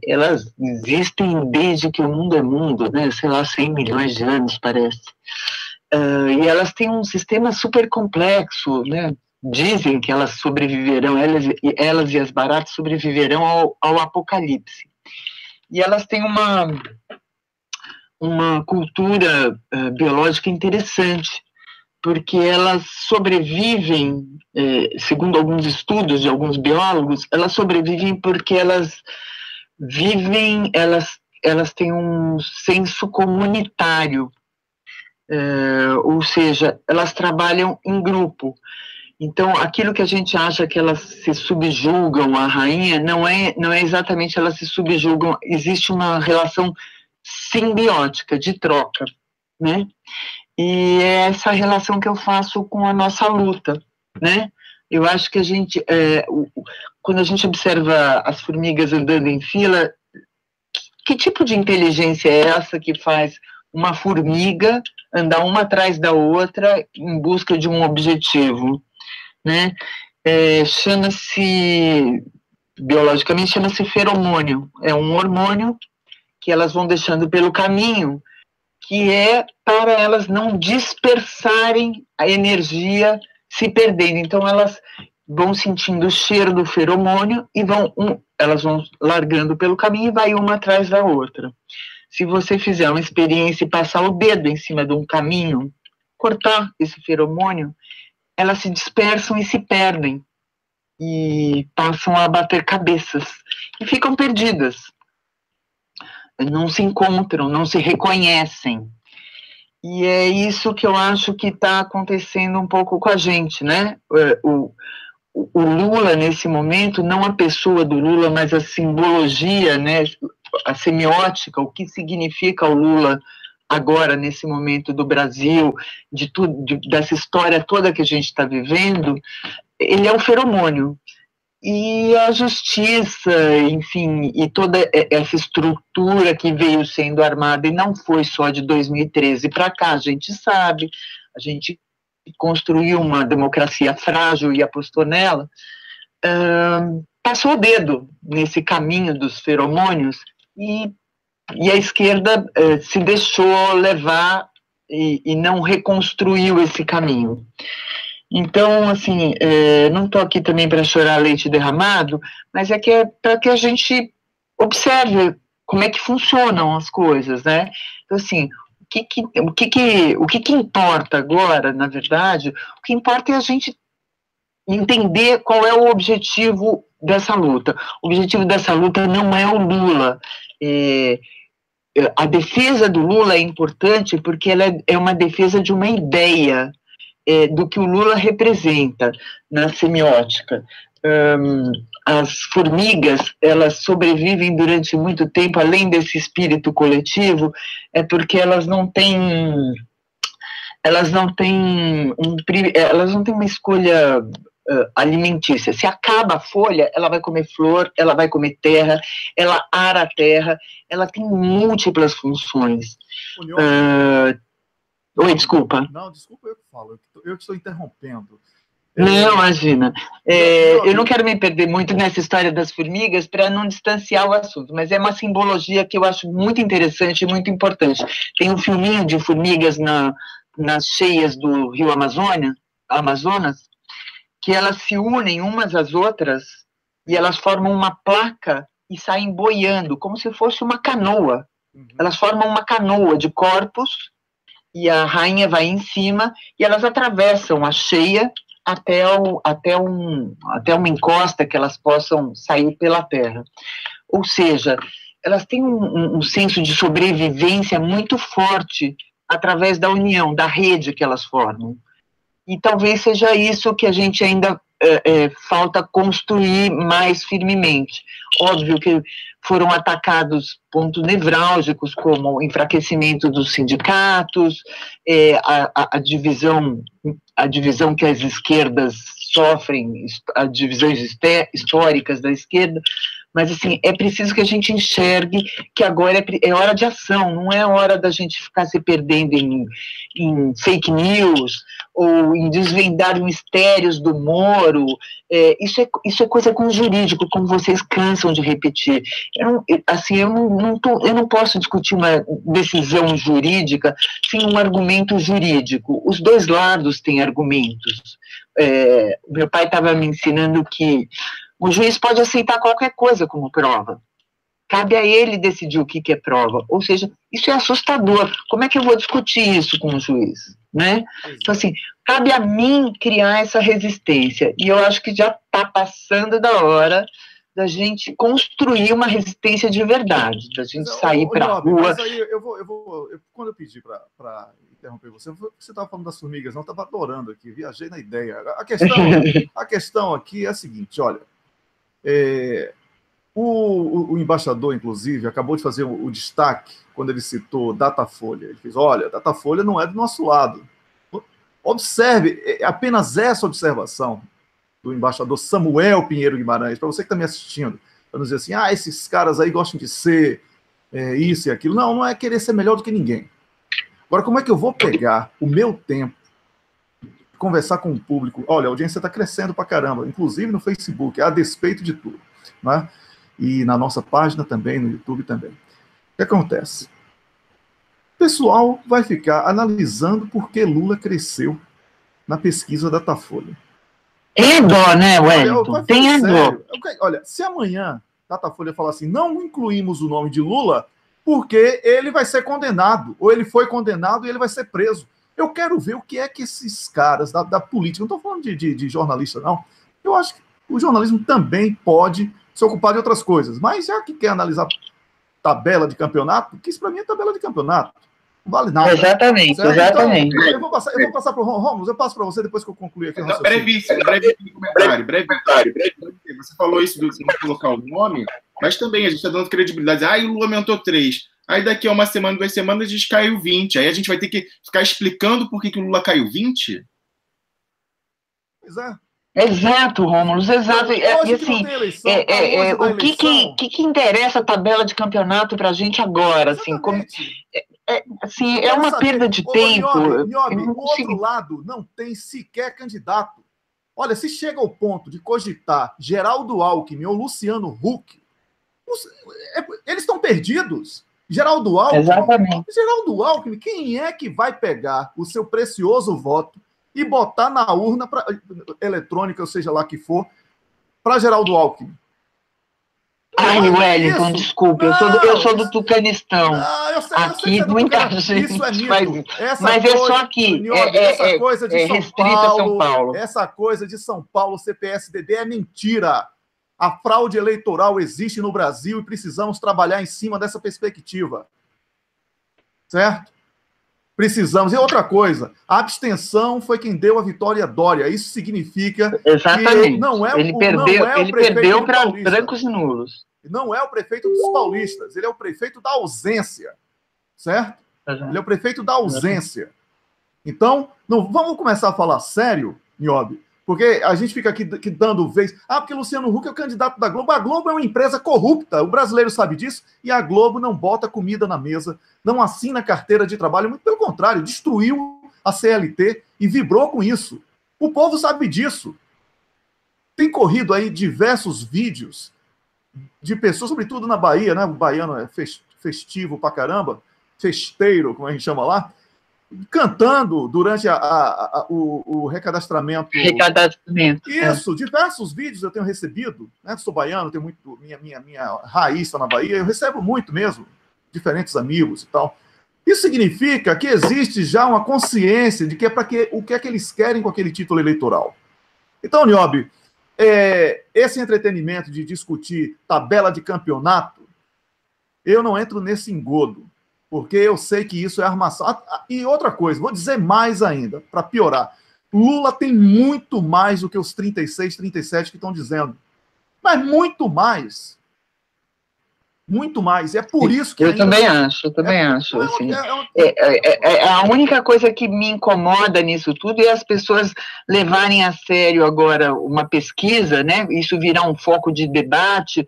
elas existem desde que o mundo é mundo, né, sei lá, 100 milhões de anos, parece, e elas têm um sistema super complexo, né, dizem que elas sobreviverão, elas e as baratas sobreviverão ao apocalipse, e elas têm uma cultura biológica interessante, porque elas sobrevivem, segundo alguns estudos de alguns biólogos, elas sobrevivem porque elas têm um senso comunitário, ou seja, elas trabalham em grupo. Então, aquilo que a gente acha que elas se subjugam à rainha, não é exatamente elas se subjugam, existe uma relação simbiótica, de troca, né? E é essa relação que eu faço com a nossa luta, né? Eu acho que a gente, quando a gente observa as formigas andando em fila, que tipo de inteligência é essa que faz uma formiga andar uma atrás da outra em busca de um objetivo, né? Biologicamente chama-se feromônio, é um hormônio que elas vão deixando pelo caminho, que é para elas não dispersarem a energia se perdendo. Então, elas vão sentindo o cheiro do feromônio e elas vão largando pelo caminho e vai uma atrás da outra. Se você fizer uma experiência e passar o dedo em cima de um caminho, cortar esse feromônio, elas se dispersam e se perdem, e passam a bater cabeças, e ficam perdidas. Não se encontram, não se reconhecem. E é isso que eu acho que está acontecendo um pouco com a gente, né? O Lula, nesse momento, não a pessoa do Lula, mas a simbologia, né? A semiótica, o que significa o Lula agora, nesse momento do Brasil, dessa história toda que a gente está vivendo, ele é o feromônio. E a justiça, enfim, e toda essa estrutura que veio sendo armada, e não foi só de 2013 para cá, a gente sabe, a gente construiu uma democracia frágil e apostou nela, está passou o dedo nesse caminho dos feromônios e a esquerda se deixou levar e não reconstruiu esse caminho. Então, assim, não estou aqui também para chorar leite derramado, mas é para que a gente observe como é que funcionam as coisas, né? Então, assim, o que importa agora, na verdade, o que importa é a gente entender qual é o objetivo dessa luta. O objetivo dessa luta não é o Lula. A defesa do Lula é importante porque ela é uma defesa de uma ideia do que o Lula representa na semiótica. As formigas, elas sobrevivem durante muito tempo, além desse espírito coletivo, porque elas não têm uma escolha alimentícia. Se acaba a folha, ela vai comer flor, ela vai comer terra, ela ara a terra, ela tem múltiplas funções. Oi, desculpa. Não, desculpa, eu que falo, eu que estou interrompendo. Não, imagina. Eu não quero me perder muito nessa história das formigas para não distanciar o assunto, mas é uma simbologia que eu acho muito interessante e muito importante. Tem um filminho de formigas nas cheias do rio Amazonas, que elas se unem umas às outras e elas formam uma placa e saem boiando, como se fosse uma canoa. Elas formam uma canoa de corpos e a rainha vai em cima e elas atravessam a cheia até uma encosta que elas possam sair pela terra. Ou seja, elas têm um senso de sobrevivência muito forte através da união, da rede que elas formam. E talvez seja isso que a gente ainda falta construir mais firmemente. Óbvio que foram atacados pontos nevrálgicos, como o enfraquecimento dos sindicatos, a divisão que as esquerdas sofrem, as divisões históricas da esquerda, mas, assim, é preciso que a gente enxergue que agora é hora de ação, não é hora da gente ficar se perdendo em fake news ou em desvendar mistérios do Moro. Isso é coisa com o jurídico, como vocês cansam de repetir. Eu não posso discutir uma decisão jurídica sem um argumento jurídico. Os dois lados têm argumentos. Meu pai estava me ensinando que o juiz pode aceitar qualquer coisa como prova. Cabe a ele decidir o que é prova. Ou seja, isso é assustador. Como é que eu vou discutir isso com o juiz? Né? Então, assim, cabe a mim criar essa resistência. E eu acho que já está passando da hora da gente construir uma resistência de verdade, da gente sair para a rua. Mas aí quando eu pedi para interromper você estava falando das formigas, não, estava adorando aqui, viajei na ideia. A questão aqui é a seguinte, olha, o embaixador, inclusive, acabou de fazer o destaque quando ele citou Datafolha. Ele fez, olha, Datafolha não é do nosso lado. Observe, apenas essa observação do embaixador Samuel Pinheiro Guimarães, para você que está me assistindo, para não dizer assim, esses caras aí gostam de ser isso e aquilo. Não é querer ser melhor do que ninguém. Agora, como é que eu vou pegar o meu tempo, conversar com o público? Olha, a audiência está crescendo para caramba, inclusive no Facebook, a despeito de tudo, né? E na nossa página também, no YouTube também. O que acontece? O pessoal vai ficar analisando por que Lula cresceu na pesquisa da Datafolha. Tem dó, né, Wellington? Tem dó. Olha, se amanhã Datafolha falar assim, não incluímos o nome de Lula porque ele vai ser condenado, ou ele foi condenado e ele vai ser preso. Eu quero ver o que é que esses caras da política, não estou falando de jornalista, não. Eu acho que o jornalismo também pode se ocupar de outras coisas, mas já que quer analisar tabela de campeonato, que isso para mim é tabela de campeonato. Não vale nada. Exatamente, certo? exatamente. Então, eu vou passar para o Rômulo, eu passo para você depois que eu concluir aqui. Brevíssimo comentário. Você falou isso de não colocar o nome, mas também a gente está dando credibilidade. O Lula aumentou 3. Aí daqui a uma semana, 2 semanas, a gente caiu 20. Aí a gente vai ter que ficar explicando por que o Lula caiu 20? Pois é. Exato, Rômulo, exato. E assim, o que interessa a tabela de campeonato para a gente agora? Assim, é uma perda de tempo. Niobe, o outro lado não tem sequer candidato. Olha, se chega ao ponto de cogitar Geraldo Alckmin ou Luciano Huck, eles estão perdidos. Geraldo Alckmin, quem é que vai pegar o seu precioso voto e botar na urna eletrônica, ou seja lá que for, para Geraldo Alckmin? Ai, Wellington, desculpa, eu sou do Tucanistão. Aqui muita gente isso é mito. Mas é só aqui. Essa coisa de São Paulo. Essa coisa de São Paulo, CPSDB, é mentira. A fraude eleitoral existe no Brasil e precisamos trabalhar em cima dessa perspectiva. Certo? Precisamos. E outra coisa, a abstenção foi quem deu a vitória a Dória. Isso significa exatamente. Que não é ele perdeu para brancos e nulos. Não é o prefeito dos paulistas, ele é o prefeito da ausência. Certo? Ele é o prefeito da ausência. Então, vamos começar a falar sério, Niobe, porque a gente fica aqui dando vez. Porque Luciano Huck é o candidato da Globo. A Globo é uma empresa corrupta, o brasileiro sabe disso, e a Globo não bota comida na mesa, não assina carteira de trabalho, muito pelo contrário, destruiu a CLT e vibrou com isso. O povo sabe disso. Tem corrido aí diversos vídeos de pessoas, sobretudo na Bahia, né? O baiano é festivo pra caramba, festeiro, como a gente chama lá, cantando durante o recadastramento. Isso, diversos vídeos eu tenho recebido, né? Sou baiano, tenho muito, minha raiz está na Bahia, eu recebo muito mesmo, diferentes amigos e tal. Isso significa que existe já uma consciência de que o que é que eles querem com aquele título eleitoral. Então, Niobe, esse entretenimento de discutir tabela de campeonato, eu não entro nesse engodo, porque eu sei que isso é armação. E outra coisa, vou dizer mais ainda, para piorar. Lula tem muito mais do que os 36, 37 que estão dizendo. Mas muito mais. Muito mais. E é por isso que... Eu também acho. Assim. A única coisa que me incomoda nisso tudo é as pessoas levarem a sério agora uma pesquisa, né? Isso virar um foco de debate.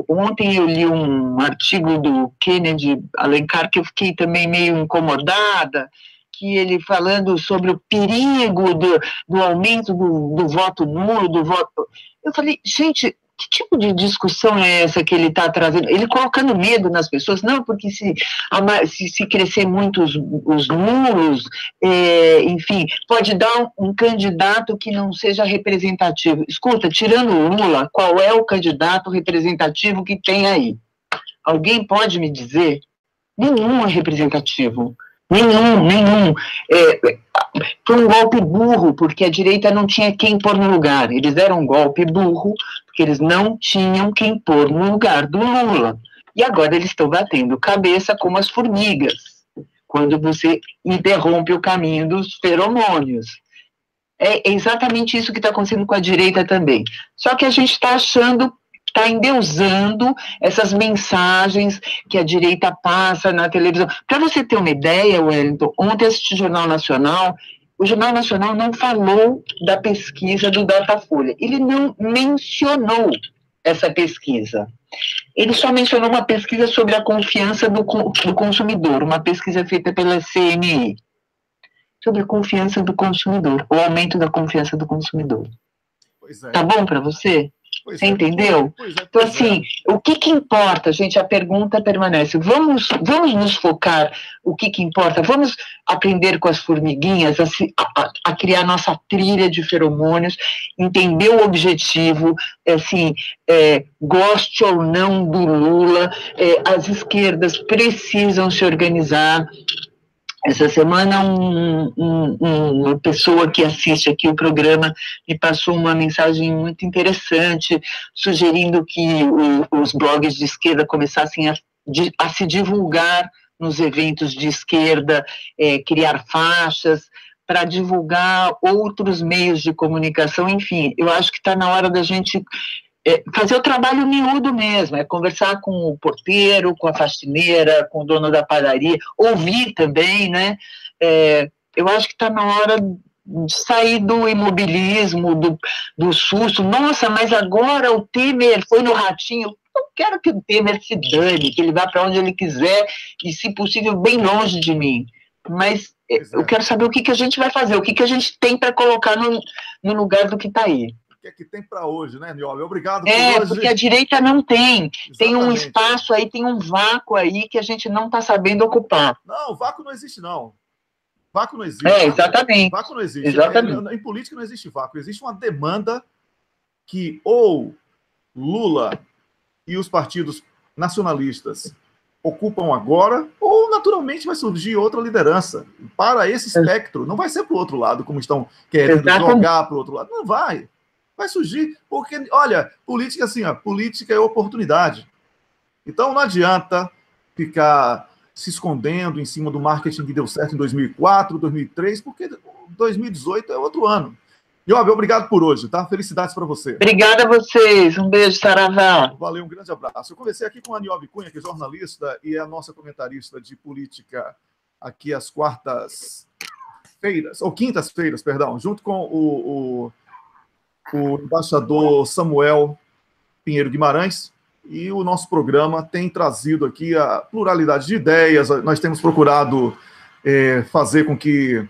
Ontem eu li um artigo do Kennedy Alencar que eu fiquei também meio incomodada, que ele falando sobre o perigo do aumento do voto nulo, do voto... Eu falei, gente... Que tipo de discussão é essa que ele está trazendo? Ele colocando medo nas pessoas? Não, porque se crescer muito os nulos, enfim, pode dar um candidato que não seja representativo. Escuta, tirando o Lula, qual é o candidato representativo que tem aí? Alguém pode me dizer? Nenhum é representativo. Nenhum. Foi um golpe burro, porque a direita não tinha quem pôr no lugar. Eles deram um golpe burro, porque eles não tinham quem pôr no lugar do Lula. E agora eles estão batendo cabeça como as formigas, quando você interrompe o caminho dos feromônios. É exatamente isso que está acontecendo com a direita também. Só que a gente está endeusando essas mensagens que a direita passa na televisão. Para você ter uma ideia, Wellington, ontem assisti o Jornal Nacional. O Jornal Nacional não falou da pesquisa do Datafolha. Ele não mencionou essa pesquisa. Ele só mencionou uma pesquisa sobre a confiança do consumidor, uma pesquisa feita pela CNI, sobre a confiança do consumidor, o aumento da confiança do consumidor. Pois é. Tá bom para você? Você entendeu? Então, assim, o que importa, gente? A pergunta permanece. Vamos nos focar o que importa. Vamos aprender com as formiguinhas a criar nossa trilha de feromônios, entender o objetivo, assim, goste ou não do Lula, as esquerdas precisam se organizar. Essa semana, uma pessoa que assiste aqui o programa me passou uma mensagem muito interessante, sugerindo que os blogs de esquerda começassem a se divulgar nos eventos de esquerda, criar faixas para divulgar outros meios de comunicação. Enfim, eu acho que está na hora da gente fazer o trabalho miúdo mesmo, conversar com o porteiro, com a faxineira, com o dono da padaria, ouvir também, né? Eu acho que está na hora de sair do imobilismo, do susto. Nossa, mas agora o Temer foi no ratinho. Eu quero que o Temer se dane, que ele vá para onde ele quiser e, se possível, bem longe de mim. Mas Eu quero saber o que a gente vai fazer, o que a gente tem para colocar no lugar do que está aí. O que tem para hoje, né, Nióbio? Obrigado por hoje. Porque a direita não tem. Exatamente. Tem um espaço aí, tem um vácuo aí que a gente não está sabendo ocupar. Não, vácuo não existe, não. Vácuo não existe. Exatamente. Vácuo não existe. Exatamente. Em política não existe vácuo. Existe uma demanda que ou Lula e os partidos nacionalistas ocupam agora, ou naturalmente vai surgir outra liderança. Para esse espectro, não vai ser para o outro lado, como estão querendo jogar para o outro lado. Não vai. Vai surgir, porque, olha, política assim, política é oportunidade. Então não adianta ficar se escondendo em cima do marketing que deu certo em 2004, 2003, porque 2018 é outro ano. Nióbio, obrigado por hoje, tá? Felicidades para você. Obrigada a vocês. Um beijo, Saravá. Valeu, um grande abraço. Eu conversei aqui com a Nióbio Cunha, que é jornalista e é a nossa comentarista de política aqui às quartas-feiras, ou quintas-feiras, perdão, junto com o embaixador Samuel Pinheiro Guimarães. E o nosso programa tem trazido aqui a pluralidade de ideias. Nós temos procurado fazer com que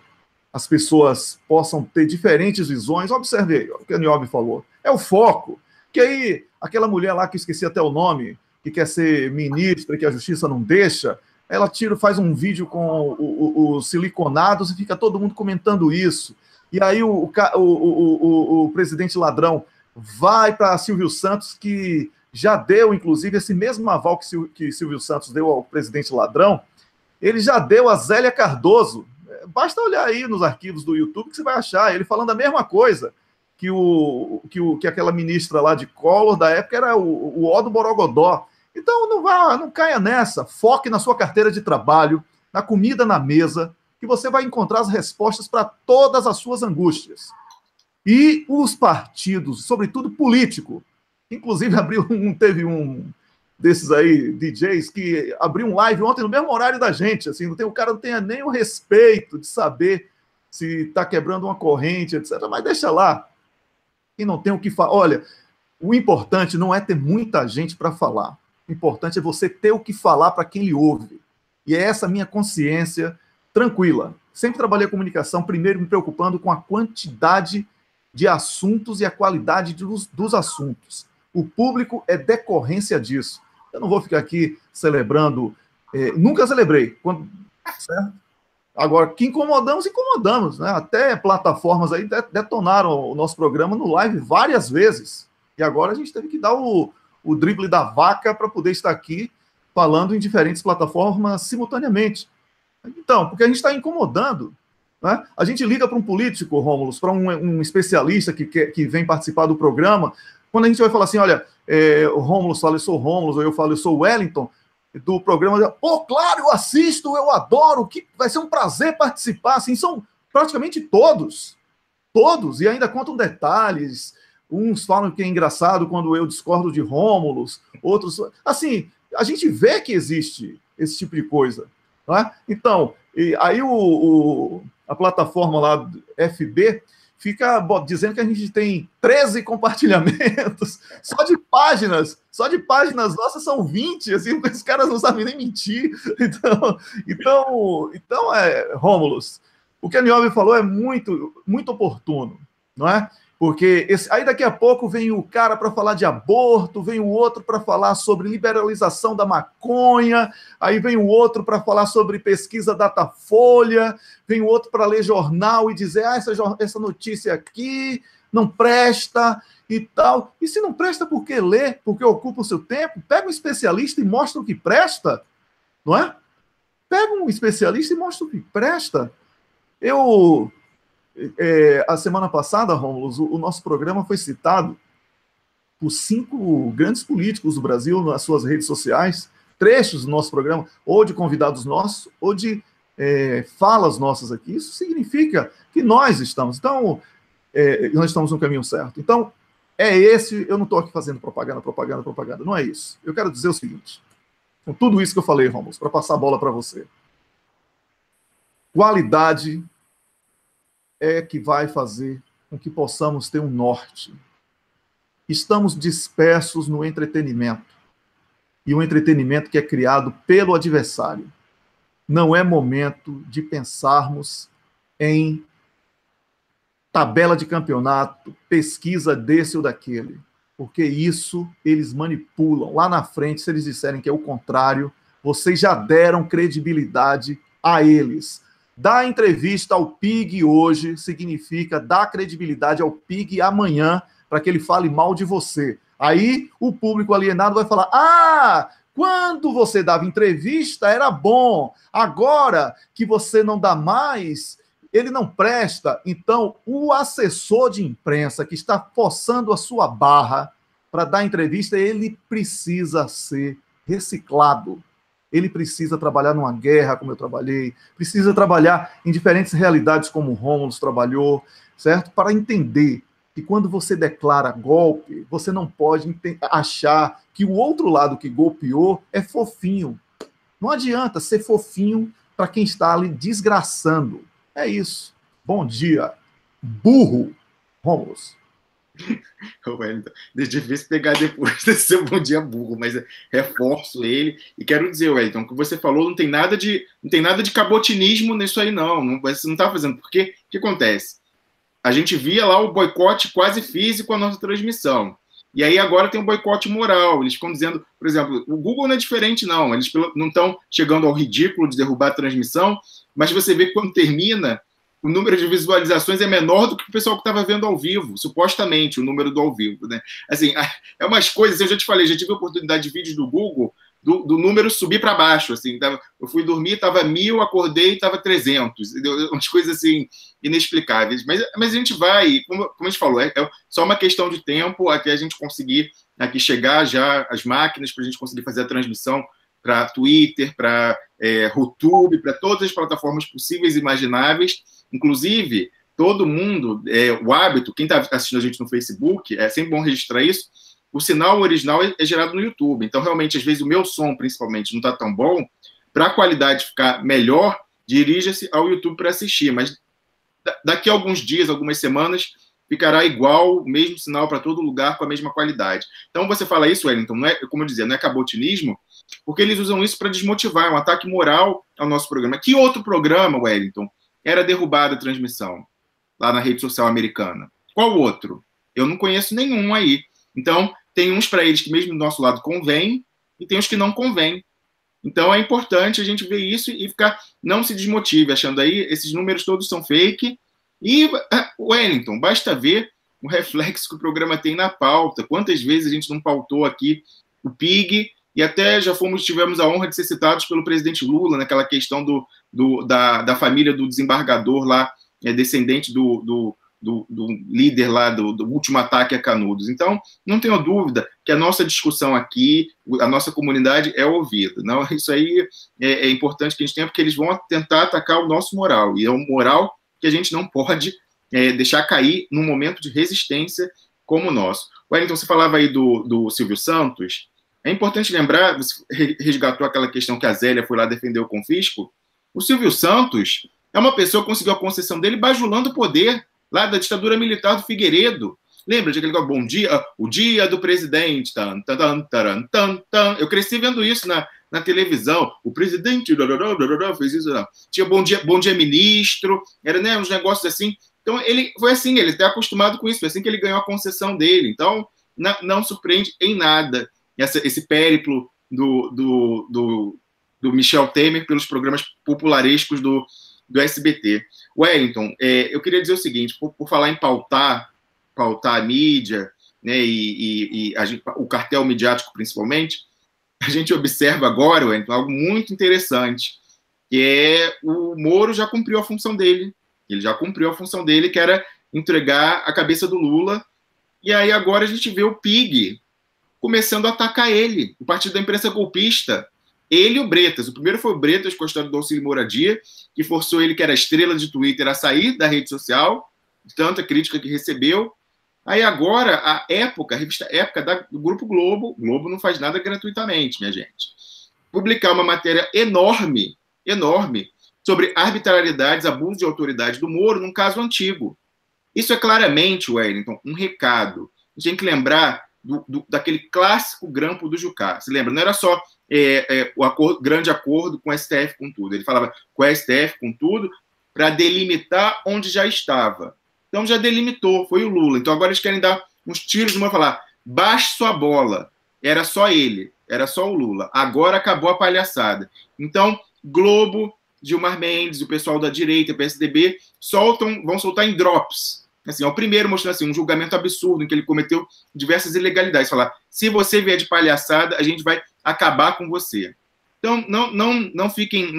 as pessoas possam ter diferentes visões. Observe aí, o que a Nióbio falou. É o foco. Que aí, aquela mulher lá, que eu esqueci até o nome, que quer ser ministra, que a justiça não deixa, ela faz um vídeo com os siliconados e fica todo mundo comentando isso. E aí o presidente ladrão vai para Silvio Santos, que já deu, inclusive, esse mesmo aval que Silvio Santos deu ao presidente ladrão, ele já deu a Zélia Cardoso. Basta olhar aí nos arquivos do YouTube que você vai achar ele falando a mesma coisa que aquela ministra lá de Collor da época era o ó do Borogodó. Então não caia nessa, foque na sua carteira de trabalho, na comida na mesa, que você vai encontrar as respostas para todas as suas angústias. E os partidos, sobretudo político, inclusive teve um desses aí, DJs, que abriu um live ontem no mesmo horário da gente, assim, o cara não tem nem o respeito de saber se está quebrando uma corrente, etc. Mas deixa lá. E não tem o que falar. Olha, o importante não é ter muita gente para falar. O importante é você ter o que falar para quem lhe ouve. E é essa minha consciência tranquila. Sempre trabalhei a comunicação, primeiro me preocupando com a quantidade de assuntos e a qualidade dos assuntos. O público é decorrência disso. Eu não vou ficar aqui celebrando. Nunca celebrei. Certo? Agora, que incomodamos, né? Até plataformas aí detonaram o nosso programa no live várias vezes. E agora a gente teve que dar o drible da vaca para poder estar aqui falando em diferentes plataformas simultaneamente. Então, porque a gente está incomodando. Né? A gente liga para um político, Rômulo, para um especialista que vem participar do programa. Quando a gente vai falar assim, olha, o Rômulo fala, eu sou o Rômulo, ou eu falo, eu sou o Wellington, do programa, claro, eu assisto, eu adoro, que vai ser um prazer participar, assim, são praticamente todos, e ainda contam detalhes, uns falam que é engraçado quando eu discordo de Rômulo, outros, assim, a gente vê que existe esse tipo de coisa, não é? Então, aí a plataforma lá, FB, fica dizendo que a gente tem 13 compartilhamentos, só de páginas nossas são 20, assim, os caras não sabem nem mentir. Então Rômulo, o que a Nióbio falou é muito, muito oportuno, não é? Porque aí daqui a pouco vem o cara para falar de aborto, vem o outro para falar sobre liberalização da maconha, aí vem o outro para falar sobre pesquisa Datafolha, vem o outro para ler jornal e dizer, essa notícia aqui não presta e tal. E se não presta, por que ler? Porque ocupa o seu tempo? Pega um especialista e mostra o que presta, não é? Pega um especialista e mostra o que presta. A semana passada, Rômulo, o nosso programa foi citado por 5 grandes políticos do Brasil nas suas redes sociais, trechos do nosso programa, ou de convidados nossos, ou de falas nossas aqui. Isso significa que nós estamos no caminho certo. Então, eu não estou aqui fazendo propaganda, não é isso. Eu quero dizer o seguinte, com tudo isso que eu falei, Rômulo, para passar a bola para você. Qualidade é que vai fazer com que possamos ter um norte. Estamos dispersos no entretenimento. E o entretenimento que é criado pelo adversário. não é momento de pensarmos em tabela de campeonato, pesquisa desse ou daquele, porque isso eles manipulam. Lá na frente, se eles disserem que é o contrário, vocês já deram credibilidade a eles. Dar entrevista ao Pig hoje significa dar credibilidade ao Pig amanhã para que ele fale mal de você. Aí o público alienado vai falar: ah, quando você dava entrevista era bom, agora que você não dá mais, ele não presta. Então, o assessor de imprensa que está forçando a sua barra para dar entrevista, ele precisa ser reciclado. Ele precisa trabalhar numa guerra, como eu trabalhei, precisa trabalhar em diferentes realidades, como o Rômulo trabalhou, certo? Para entender que quando você declara golpe, você não pode achar que o outro lado que golpeou é fofinho. Não adianta ser fofinho para quem está ali desgraçando. É isso. Bom dia, burro, Rômulo. É difícil pegar depois desse seu bom dia burro, mas reforço ele. E quero dizer, Wellington, o que você falou não tem nada de cabotinismo nisso aí, não. Você não está fazendo. Porque o que acontece? A gente via lá o boicote quase físico à nossa transmissão. E aí agora tem um boicote moral. Eles ficam dizendo, por exemplo, o Google não é diferente, não. Eles não estão chegando ao ridículo de derrubar a transmissão, mas você vê que quando termina, o número de visualizações é menor do que o pessoal que estava vendo ao vivo, supostamente, o número do ao vivo, né? Assim, é umas coisas, eu já te falei, já tive a oportunidade de vídeos do Google, do número subir para baixo, assim, eu fui dormir, estava 1000, acordei, estava 300, umas coisas assim, inexplicáveis, mas a gente vai, como a gente falou, é só uma questão de tempo até a gente conseguir aqui chegar já as máquinas, para a gente conseguir fazer a transmissão para Twitter, para YouTube, para todas as plataformas possíveis e imagináveis, inclusive, todo mundo, o hábito, quem está assistindo a gente no Facebook, é sempre bom registrar isso, o sinal original é gerado no YouTube. Então, realmente, às vezes, o meu som, principalmente, não está tão bom. Para a qualidade ficar melhor, dirija-se ao YouTube para assistir. Mas daqui a alguns dias, algumas semanas, ficará igual, o mesmo sinal para todo lugar, com a mesma qualidade. Então, você fala isso, Wellington, não é, como eu dizia, não é cabotinismo, porque eles usam isso para desmotivar, é um ataque moral ao nosso programa. Que outro programa, Wellington, era derrubada a transmissão lá na rede social americana? Qual outro? Eu não conheço nenhum aí. Então, tem uns para eles que mesmo do nosso lado convém e tem uns que não convém. Então, é importante a gente ver isso e ficar, não se desmotive, achando aí, esses números todos são fake. E, Wellington, basta ver o reflexo que o programa tem na pauta. Quantas vezes a gente não pautou aqui o PIG e até já tivemos a honra de ser citados pelo presidente Lula naquela questão da família do desembargador lá, descendente do líder lá do último ataque a Canudos. Então, não tenho dúvida que a nossa discussão aqui, a nossa comunidade é ouvida. Não? Isso aí é importante que a gente tenha, porque eles vão tentar atacar o nosso moral, e é um moral que a gente não pode deixar cair num momento de resistência como o nosso. Wellington, você falava aí do Silvio Santos. É importante lembrar, você resgatou aquela questão que a Zélia foi lá defender o confisco. O Silvio Santos é uma pessoa que conseguiu a concessão dele bajulando o poder lá da ditadura militar do Figueiredo. Lembra de aquele bom dia, o dia do presidente. Tan, tan, tan, tan, tan. Eu cresci vendo isso na televisão. O presidente fez isso. Não. Tinha bom dia ministro. Era, né, uns negócios assim. Então, ele foi assim, ele está acostumado com isso. Foi assim que ele ganhou a concessão dele. Então, não surpreende em nada esse périplo do Michel Temer pelos programas popularescos do SBT. Wellington, eu queria dizer o seguinte, por falar em pautar a mídia, né, e o cartel midiático principalmente, a gente observa agora, Wellington, algo muito interessante, que é o Moro já cumpriu a função dele. Ele já cumpriu a função dele, que era entregar a cabeça do Lula, e aí agora a gente vê o PIG começando a atacar ele, o Partido da Imprensa Golpista. Ele e o Bretas. O primeiro foi o Bretas, com a história do auxílio moradia, que forçou ele, que era a estrela de Twitter, a sair da rede social, de tanta crítica que recebeu. Aí agora, a revista Época do Grupo Globo não faz nada gratuitamente, minha gente, publicar uma matéria enorme, sobre arbitrariedades, abuso de autoridade do Moro, num caso antigo. Isso é claramente, Wellington, um recado. A gente tem que lembrar daquele clássico grampo do Jucá. Você lembra? Não era só o grande acordo com o STF com tudo. Ele falava com o STF com tudo para delimitar onde já estava. Então já delimitou, foi o Lula. Então agora eles querem dar uns tiros numa, falar, baixe sua bola. Era só ele, era só o Lula. Agora acabou a palhaçada. Então, Globo, Gilmar Mendes, o pessoal da direita, PSDB, vão soltar em drops. Assim, o primeiro mostrando assim, um julgamento absurdo em que ele cometeu diversas ilegalidades. Falar, se você vier de palhaçada, a gente vai acabar com você. Então, não fiquem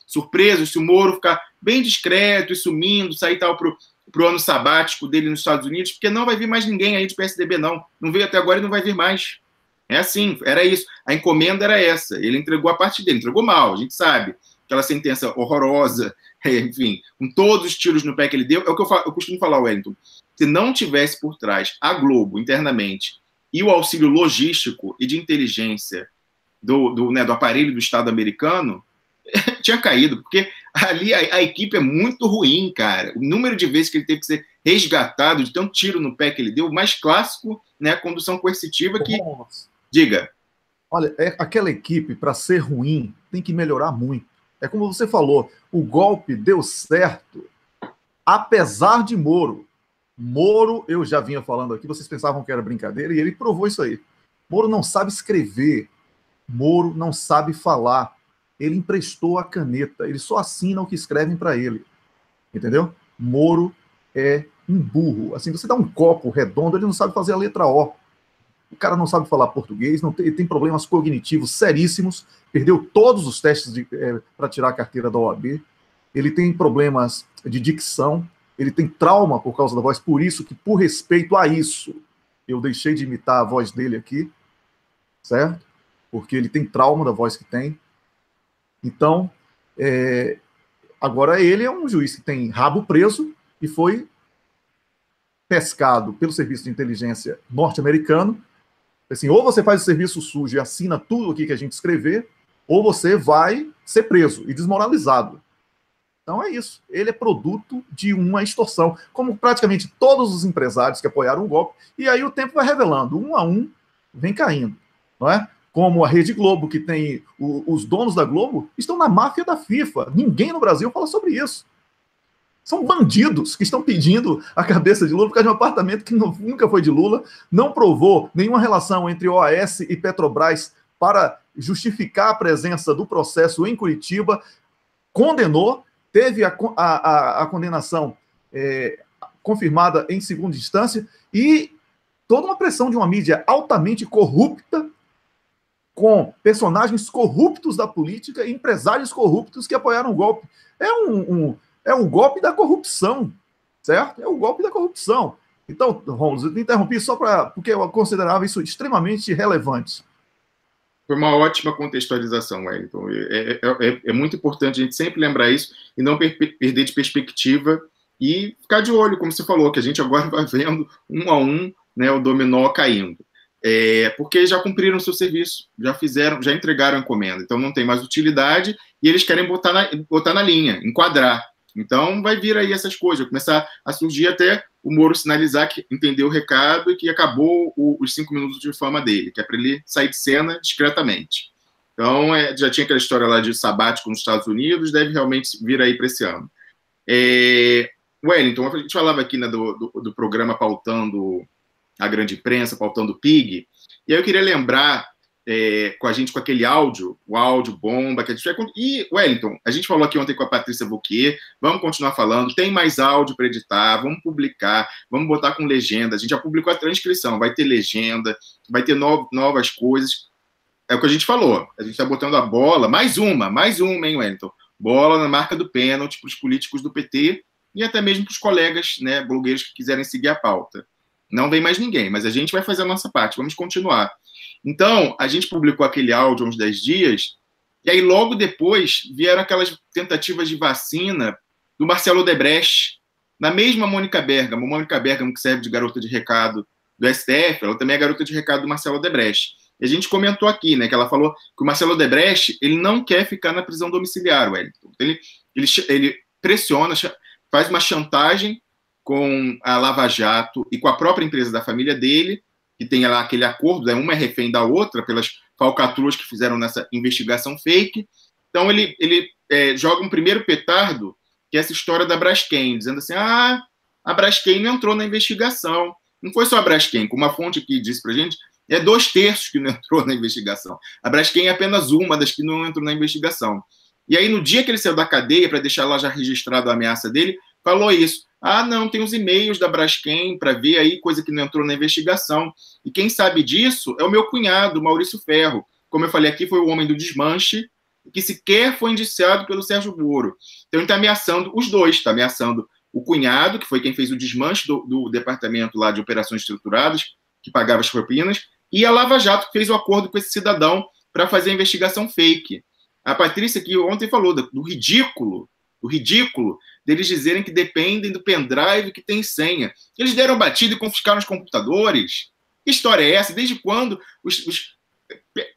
surpresos se o Moro ficar bem discreto e sumindo, sair tal para o ano sabático dele nos Estados Unidos, porque não vai vir mais ninguém aí de PSDB, não. Não veio até agora e não vai vir mais. É assim, era isso. A encomenda era essa. Ele entregou a parte dele, entregou mal, a gente sabe. Aquela sentença horrorosa, enfim, com todos os tiros no pé que ele deu. É o que eu costumo falar, Wellington. Se não tivesse por trás a Globo, internamente, e o auxílio logístico e de inteligência do aparelho do Estado americano, tinha caído, porque ali a equipe é muito ruim, cara. O número de vezes que ele teve que ser resgatado de ter um tiro no pé que ele deu, o mais clássico, né, a condução coercitiva que... Diga. Olha, aquela equipe, para ser ruim, tem que melhorar muito. É como você falou, o golpe deu certo, apesar de Moro. Moro, eu já vinha falando aqui, vocês pensavam que era brincadeira, e ele provou isso aí. Moro não sabe escrever, Moro não sabe falar. Ele emprestou a caneta, ele só assina o que escrevem para ele. Entendeu? Moro é um burro. Assim, você dá um copo redondo, ele não sabe fazer a letra O. O cara não sabe falar português, ele tem problemas cognitivos seríssimos, perdeu todos os testes para tirar a carteira da OAB, ele tem problemas de dicção, ele tem trauma por causa da voz, por isso que, por respeito a isso, eu deixei de imitar a voz dele aqui, certo? Porque ele tem trauma da voz que tem. Então, agora ele é um juiz que tem rabo preso e foi pescado pelo serviço de inteligência norte-americano. Assim, ou você faz o serviço sujo e assina tudo aqui que a gente escrever, ou você vai ser preso e desmoralizado. Então é isso. Ele é produto de uma extorsão, como praticamente todos os empresários que apoiaram o golpe, e aí o tempo vai revelando, um a um, vem caindo, não é? Como a Rede Globo, que tem os donos da Globo, estão na máfia da FIFA. Ninguém no Brasil fala sobre isso. São bandidos que estão pedindo a cabeça de Lula por causa de um apartamento que nunca foi de Lula, não provou nenhuma relação entre OAS e Petrobras para justificar a presença do processo em Curitiba, condenou, teve a condenação confirmada em segunda instância e toda uma pressão de uma mídia altamente corrupta, com personagens corruptos da política e empresários corruptos que apoiaram o golpe. É um golpe da corrupção, certo? É o golpe da corrupção. Então, Romulo, eu te interrompi só porque eu considerava isso extremamente relevante. Foi uma ótima contextualização, Wellington. É muito importante a gente sempre lembrar isso e não perder de perspectiva e ficar de olho, como você falou, que a gente agora vai vendo um a um, né, o dominó caindo. Porque já cumpriram o seu serviço, já entregaram a encomenda, então não tem mais utilidade e eles querem botar na linha, enquadrar. Então vai vir aí essas coisas, vai começar a surgir até o Moro sinalizar que entendeu o recado e que acabou os 5 minutos de fama dele, que é para ele sair de cena discretamente. Então já tinha aquela história lá de sabático nos Estados Unidos, deve realmente vir aí para esse ano. Wellington, a gente falava aqui, né, do programa pautando a grande imprensa, pautando o PIG, e aí eu queria lembrar com aquele áudio, o áudio bomba, que a gente vai... E, Wellington, a gente falou aqui ontem com a Patrícia Vauquier, vamos continuar falando, tem mais áudio para editar, vamos publicar, vamos botar com legenda, a gente já publicou a transcrição, vai ter legenda, vai ter novas coisas, é o que a gente falou, a gente está botando a bola, mais uma, hein, Wellington? Bola na marca do pênalti para os políticos do PT e até mesmo para os colegas, né, blogueiros que quiserem seguir a pauta. Não vem mais ninguém, mas a gente vai fazer a nossa parte, vamos continuar. Então, a gente publicou aquele áudio há uns 10 dias, e aí logo depois vieram aquelas tentativas de vacina do Marcelo Odebrecht, na mesma Mônica Bergamo, que serve de garota de recado do STF, ela também é garota de recado do Marcelo Odebrecht. E a gente comentou aqui, né, que ela falou que o Marcelo Odebrecht, ele não quer ficar na prisão domiciliar, Wellington. Ele pressiona, faz uma chantagem com a Lava Jato e com a própria empresa da família dele, que tem lá aquele acordo, uma é refém da outra pelas falcatruas que fizeram nessa investigação fake. Então, ele joga um primeiro petardo, que é essa história da Braskem, dizendo assim, a Braskem não entrou na investigação. Não foi só a Braskem, como uma fonte aqui disse para a gente, 2/3 que não entrou na investigação. A Braskem é apenas uma das que não entrou na investigação. E aí, no dia que ele saiu da cadeia, para deixar lá já registrado a ameaça dele, falou isso. Não, tem os e-mails da Braskem para ver aí coisa que não entrou na investigação. E quem sabe disso é o meu cunhado, Maurício Ferro. Como eu falei aqui, foi o homem do desmanche, que sequer foi indiciado pelo Sérgio Moro. Então, ele está ameaçando os dois. Está ameaçando o cunhado, que foi quem fez o desmanche do departamento lá de operações estruturadas, que pagava as propinas, e a Lava Jato, que fez o acordo com esse cidadão para fazer a investigação fake. A Patrícia, que ontem falou do ridículo deles dizerem que dependem do pendrive que tem senha. Eles deram batida e confiscaram os computadores. Que história é essa? Desde quando os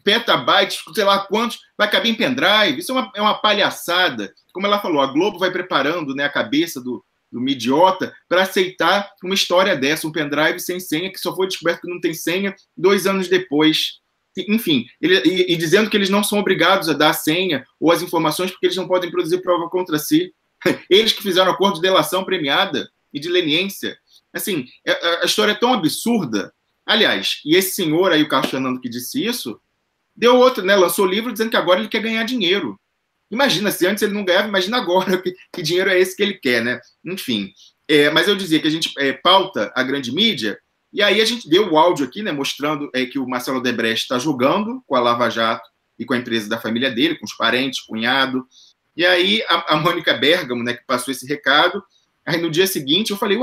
petabytes, sei lá quantos, vai caber em pendrive? Isso é uma palhaçada. Como ela falou, a Globo vai preparando, né, a cabeça do idiota para aceitar uma história dessa, um pendrive sem senha, que só foi descoberto que não tem senha 2 anos depois. Enfim, e dizendo que eles não são obrigados a dar a senha ou as informações porque eles não podem produzir prova contra si. Eles que fizeram acordo de delação premiada e de leniência. Assim, a história é tão absurda. Aliás, e esse senhor aí, o Carlos Fernando, que disse isso, deu outro, né? Lançou livro dizendo que agora ele quer ganhar dinheiro. Imagina, se antes ele não ganhava, imagina agora que dinheiro é esse que ele quer, né? Enfim, mas eu dizia que a gente pauta a grande mídia, e aí a gente deu o áudio aqui, né, mostrando que o Marcelo Odebrecht está jogando com a Lava Jato e com a empresa da família dele, com os parentes, cunhado. E aí a Mônica Bergamo, né, que passou esse recado, aí no dia seguinte eu falei,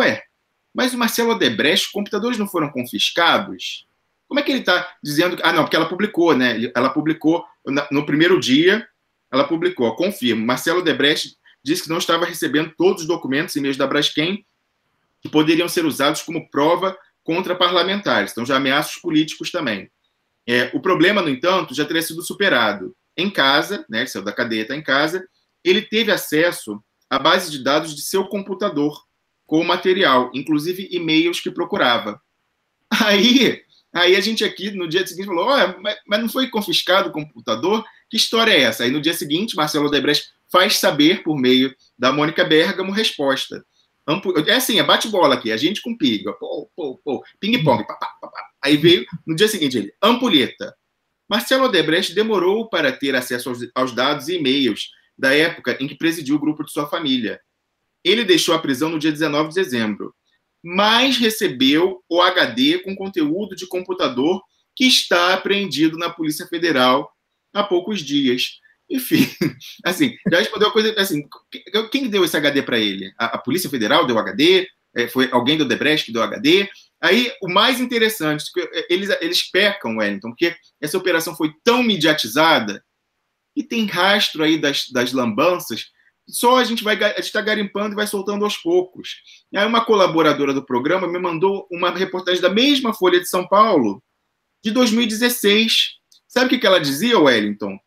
mas o Marcelo Odebrecht, os computadores não foram confiscados? Como é que ele está dizendo... não, porque ela publicou, né? Ela publicou no primeiro dia, ela publicou, confirmo, Marcelo Odebrecht disse que não estava recebendo todos os documentos e e-mails da Braskem que poderiam ser usados como prova contra parlamentares. Então, já ameaça os políticos também. O problema, no entanto, já teria sido superado. Em casa, né, ele saiu da cadeia, está em casa, ele teve acesso à base de dados de seu computador com o material, inclusive e-mails que procurava. Aí a gente aqui, no dia seguinte, falou, mas não foi confiscado o computador? Que história é essa? Aí, no dia seguinte, Marcelo Odebrecht faz saber, por meio da Mônica Bergamo, resposta. É assim, é bate-bola aqui, a gente com pinga, ping-pong, Aí veio, no dia seguinte, ele, ampulheta. Marcelo Odebrecht demorou para ter acesso aos dados e e-mails da época em que presidiu o grupo de sua família. Ele deixou a prisão no dia 19 de dezembro, mas recebeu o HD com conteúdo de computador que está apreendido na Polícia Federal há poucos dias. Enfim, assim, já respondeu a coisa, assim, quem deu esse HD para ele? A Polícia Federal deu o HD? Foi alguém do Odebrecht que deu o HD? Aí, o mais interessante, eles pecam, Wellington, porque essa operação foi tão mediatizada e tem rastro aí das lambanças, só a gente está garimpando e vai soltando aos poucos. E aí uma colaboradora do programa me mandou uma reportagem da mesma Folha de São Paulo, de 2016. Sabe o que ela dizia, Wellington?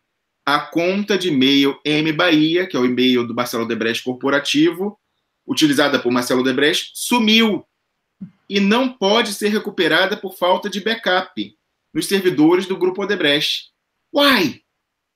A conta de e-mail M-Bahia, que é o e-mail do Marcelo Odebrecht corporativo, utilizada por Marcelo Odebrecht, sumiu e não pode ser recuperada por falta de backup nos servidores do Grupo Odebrecht.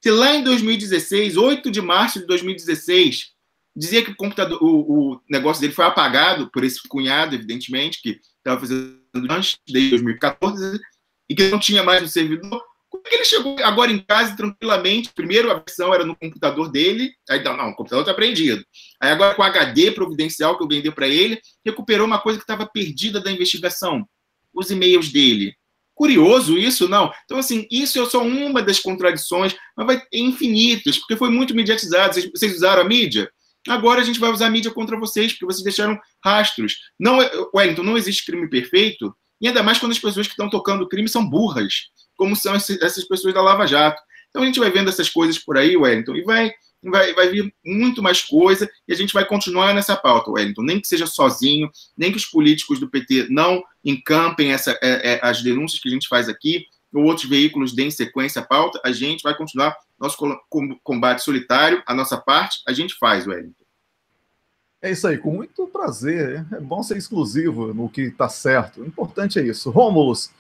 Se lá em 2016, 8 de março de 2016, dizia que o negócio dele foi apagado por esse cunhado, evidentemente, que estava fazendo antes, desde 2014, e que não tinha mais no servidor, como é que ele chegou agora em casa tranquilamente? Primeiro, a versão era no computador dele, aí não, o computador está apreendido. Aí agora, com o HD providencial que eu vendei para ele, recuperou uma coisa que estava perdida da investigação, os e-mails dele. Curioso isso, não? Então, assim, isso é só uma das contradições, mas vai ter infinitas, porque foi muito mediatizado. Vocês usaram a mídia? Agora a gente vai usar a mídia contra vocês, porque vocês deixaram rastros. Não, Wellington, não existe crime perfeito, e ainda mais quando as pessoas que estão tocando o crime são burras, como são essas pessoas da Lava Jato. Então a gente vai vendo essas coisas por aí, Wellington, e vai vir muito mais coisa, e a gente vai continuar nessa pauta, Wellington, nem que seja sozinho, nem que os políticos do PT não encampem as denúncias que a gente faz aqui, ou outros veículos deem sequência à pauta, a gente vai continuar nosso combate solitário, a nossa parte, a gente faz, Wellington. É isso aí, com muito prazer. É bom ser exclusivo no que está certo. O importante é isso. Rômulus,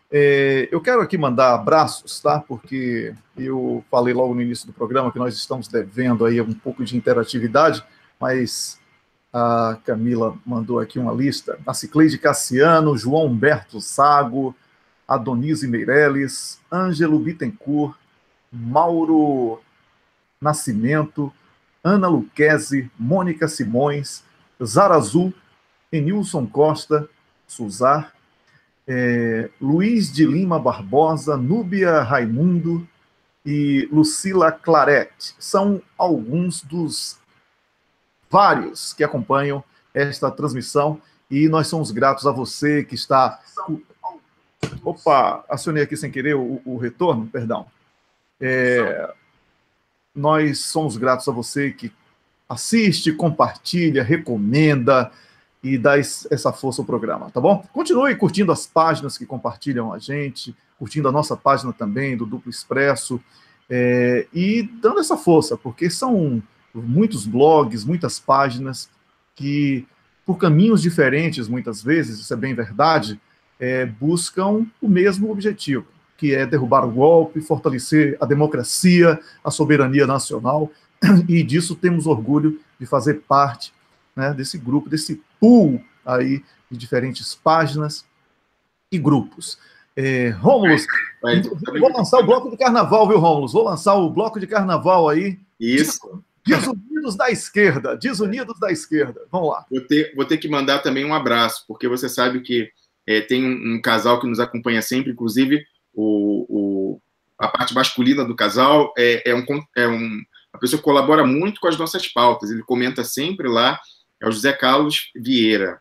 Eu quero aqui mandar abraços, tá? Porque eu falei logo no início do programa que nós estamos devendo aí um pouco de interatividade, mas a Camila mandou aqui uma lista. A Cicleide Cassiano, João Humberto Sago, Adonise Meirelles, Ângelo Bittencourt, Mauro Nascimento, Ana Luquezzi, Mônica Simões, Zarazul, Enilson Costa, Suzar, Luiz de Lima Barbosa, Núbia Raimundo e Lucila Claret. São alguns dos vários que acompanham esta transmissão e nós somos gratos a você que está... Opa, acionei aqui sem querer o retorno, perdão. Nós somos gratos a você que assiste, compartilha, recomenda e dá essa força ao programa, tá bom? Continue curtindo as páginas que compartilham a gente, curtindo a nossa página também do Duplo Expresso e dando essa força, porque são muitos blogs, muitas páginas que, por caminhos diferentes, muitas vezes, isso é bem verdade, buscam o mesmo objetivo, que é derrubar o golpe, fortalecer a democracia, a soberania nacional, e disso temos orgulho de fazer parte, né, desse grupo, desse pool aí de diferentes páginas e grupos. Rômulo, vou lançar o bloco de carnaval, viu, Rômulo? Vou lançar o bloco de carnaval aí. Isso. Desunidos da esquerda, desunidos da esquerda. Vamos lá. Vou ter que mandar também um abraço, porque você sabe que tem um casal que nos acompanha sempre, inclusive a parte masculina do casal uma pessoa que colabora muito com as nossas pautas. Ele comenta sempre lá, é o José Carlos Vieira,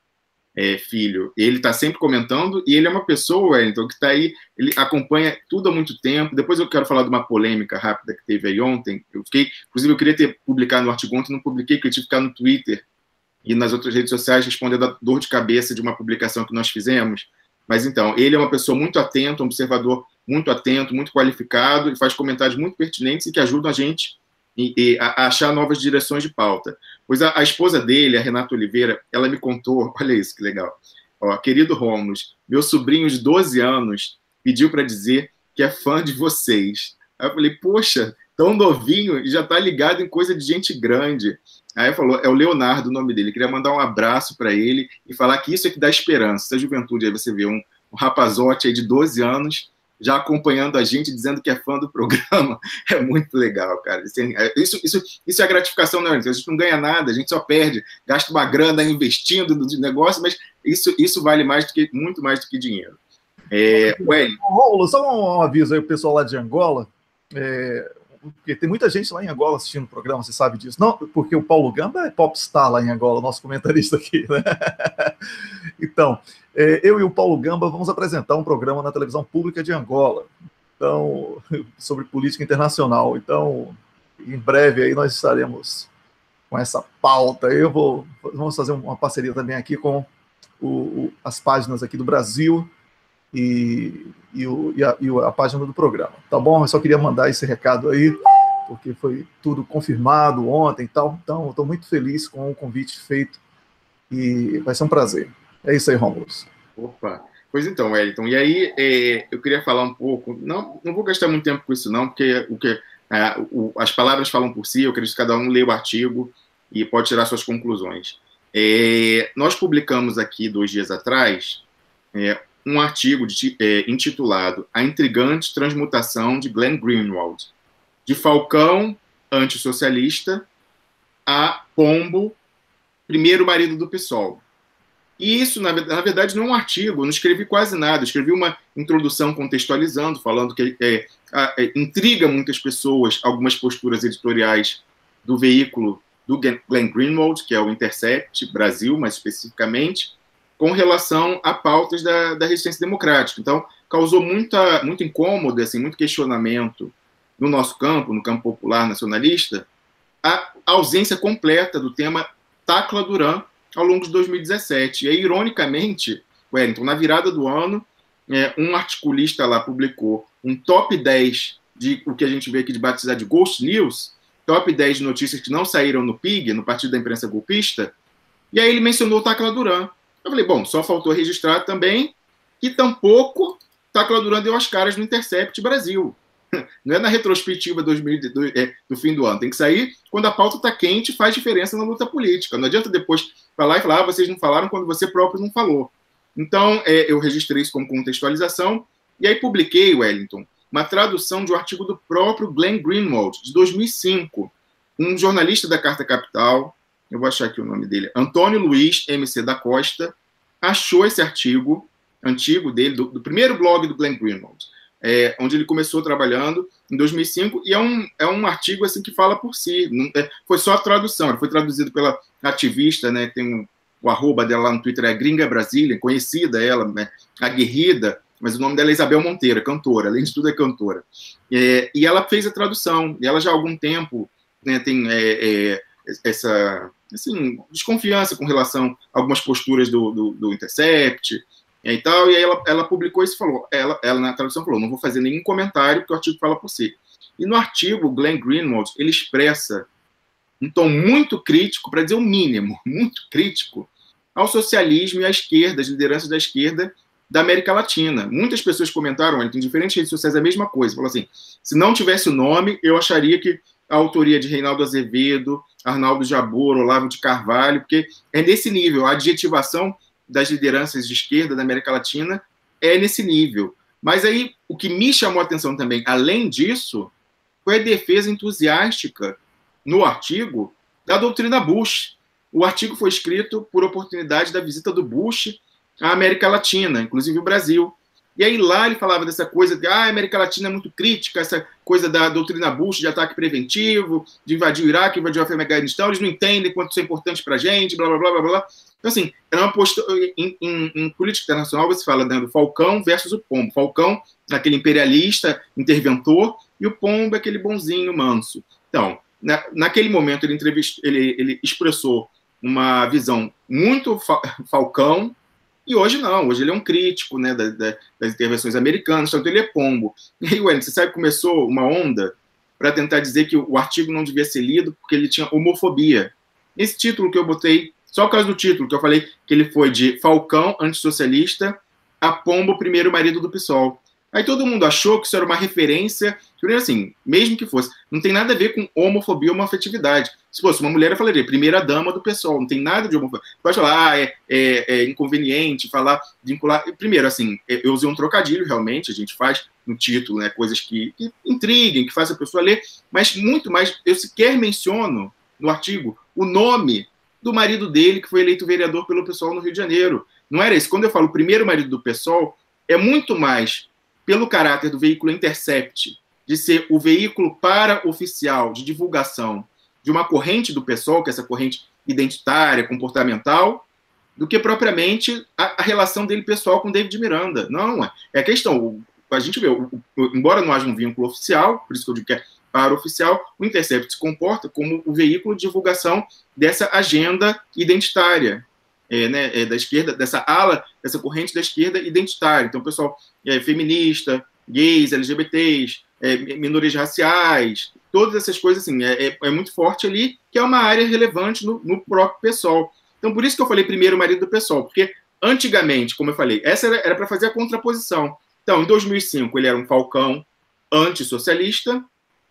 filho. Ele está sempre comentando e ele é uma pessoa, então, que está aí, ele acompanha tudo há muito tempo. Depois eu quero falar de uma polêmica rápida que teve aí ontem. Inclusive, eu queria ter publicado no artigo ontem, não publiquei, porque eu tive que ficar no Twitter e nas outras redes sociais respondendo a dor de cabeça de uma publicação que nós fizemos. Mas, então, ele é uma pessoa muito atenta, um observador muito atento, muito qualificado, e faz comentários muito pertinentes e que ajudam a gente a achar novas direções de pauta. Pois a esposa dele, a Renata Oliveira, ela me contou, olha isso, que legal. Querido Rômulo, meu sobrinho de 12 anos pediu para dizer que é fã de vocês. Aí eu falei, poxa, tão novinho e já está ligado em coisa de gente grande. Aí falou, é o Leonardo o nome dele. Queria mandar um abraço para ele e falar que isso é que dá esperança. Essa juventude, aí você vê um rapazote aí de 12 anos já acompanhando a gente, dizendo que é fã do programa. É muito legal, cara. Isso é gratificação, né? A gente não ganha nada, a gente só perde, gasta uma grana investindo no negócio, mas isso vale muito mais do que dinheiro. Rômulo, só um aviso aí, o pessoal lá de Angola, porque tem muita gente lá em Angola assistindo o programa, você sabe disso. Não, porque o Paulo Gamba é popstar lá em Angola, nosso comentarista aqui, né? Então, eu e o Paulo Gamba vamos apresentar um programa na televisão pública de Angola, então, sobre política internacional. Então, em breve aí nós estaremos com essa pauta. Vamos fazer uma parceria também aqui com as páginas aqui do Brasil e a página do programa, tá bom? Eu só queria mandar esse recado aí, porque foi tudo confirmado ontem e tal, então eu estou muito feliz com o convite feito e vai ser um prazer. É isso aí, Rômulo. Opa, pois então, Wellington, e aí eu queria falar um pouco, não vou gastar muito tempo com isso não, porque as palavras falam por si, eu acredito que cada um lê o artigo e pode tirar suas conclusões. Nós publicamos aqui 2 dias atrás um artigo intitulado A Intrigante Transmutação de Glenn Greenwald, de Falcão, antissocialista, a Pombo, primeiro marido do PSOL. E isso, na verdade, não é um artigo, eu não escrevi quase nada, eu escrevi uma introdução contextualizando, falando que intriga muitas pessoas algumas posturas editoriais do veículo do Glenn Greenwald, que é o Intercept Brasil, mais especificamente, com relação a pautas da resistência democrática. Então, causou muito incômodo, assim, muito questionamento no nosso campo, no campo popular nacionalista, a ausência completa do tema Tacla Duran ao longo de 2017. E aí, ironicamente, Wellington, na virada do ano, um articulista lá publicou um top 10 de o que a gente vê aqui de batizar de Ghost News, top 10 de notícias que não saíram no PIG, no Partido da Imprensa Golpista, e aí ele mencionou o Tacla Duran. Eu falei, bom, só faltou registrar também que tampouco a Claudurã deu as caras no Intercept Brasil. Não é na retrospectiva do fim do ano. Tem que sair quando a pauta está quente e faz diferença na luta política. Não adianta depois falar e falar, vocês não falaram quando você próprio não falou. Então, eu registrei isso como contextualização, e aí publiquei, Wellington, uma tradução de um artigo do próprio Glenn Greenwald, de 2005, um jornalista da Carta Capital, eu vou achar aqui o nome dele, Antônio Luiz MC da Costa, achou esse artigo antigo dele, do primeiro blog do Glenn Greenwald, onde ele começou trabalhando em 2005, e é um artigo assim que fala por si, foi só a tradução, ele foi traduzido pela ativista, né, tem o arroba dela lá no Twitter, é Gringa Brasília, conhecida ela, né, aguerrida, mas o nome dela é Isabel Monteiro, cantora, além de tudo é cantora. E ela fez a tradução, e ela já há algum tempo, né, tem essa assim, desconfiança com relação a algumas posturas do Intercept, e tal, e aí ela publicou isso e falou, ela na tradução falou, não vou fazer nenhum comentário, porque o artigo fala por si. E no artigo, o Glenn Greenwald, ele expressa um tom muito crítico, para dizer o mínimo, muito crítico, ao socialismo e à esquerda, as lideranças da esquerda da América Latina. Muitas pessoas comentaram, em diferentes redes sociais, a mesma coisa. Falou assim, se não tivesse o nome, eu acharia que a autoria de Reinaldo Azevedo, Arnaldo Jabor, Olavo de Carvalho, porque é nesse nível, a adjetivação das lideranças de esquerda da América Latina é nesse nível. Mas aí, o que me chamou a atenção também, além disso, foi a defesa entusiástica no artigo da doutrina Bush. O artigo foi escrito por oportunidade da visita do Bush à América Latina, inclusive o Brasil. E aí lá ele falava dessa coisa de a América Latina é muito crítica, essa coisa da doutrina Bush de ataque preventivo, de invadir o Iraque, invadir o Afeganistão, eles não entendem quanto isso é importante para a gente, blá, blá, blá, blá, blá. Então, assim, era uma postura... Em política internacional você fala, né, do Falcão versus o Pombo. Falcão, aquele imperialista, interventor, e o Pombo, aquele bonzinho, manso. Então, naquele momento ele expressou uma visão muito Falcão, e hoje não, hoje ele é um crítico, né, das intervenções americanas, então ele é Pombo. E aí, Wellington, você sabe que começou uma onda para tentar dizer que o artigo não devia ser lido porque ele tinha homofobia. Esse título que eu botei, só por causa do título, que eu falei que ele foi de Falcão, antissocialista, a Pombo, primeiro marido do PSOL. Aí todo mundo achou que isso era uma referência, assim, mesmo que fosse, não tem nada a ver com homofobia ou homoafetividade. Se fosse uma mulher, eu falaria, primeira dama do PSOL, não tem nada de homofobia. Pode falar, é inconveniente, falar, vincular. Primeiro, assim, eu usei um trocadilho, realmente, a gente faz no título, né, coisas que intriguem, que fazem a pessoa ler, mas muito mais, eu sequer menciono no artigo o nome do marido dele, que foi eleito vereador pelo PSOL no Rio de Janeiro. Não era isso. Quando eu falo primeiro marido do PSOL, é muito mais pelo caráter do veículo Intercept, de ser o veículo para-oficial de divulgação de uma corrente do PSOL, que é essa corrente identitária, comportamental, do que propriamente a relação dele pessoal com David Miranda. Não, é a questão. A gente vê, embora não haja um vínculo oficial, por isso que eu digo que é para-oficial, o Intercept se comporta como o veículo de divulgação dessa agenda identitária, da esquerda, dessa ala, dessa corrente da esquerda identitária. Então, o pessoal feminista, gays, LGBTs, minorias raciais, todas essas coisas, assim, é muito forte ali, que é uma área relevante no próprio PSOL. Então, por isso que eu falei primeiro o marido do PSOL, porque antigamente, como eu falei, essa era para fazer a contraposição. Então, em 2005, ele era um Falcão antissocialista,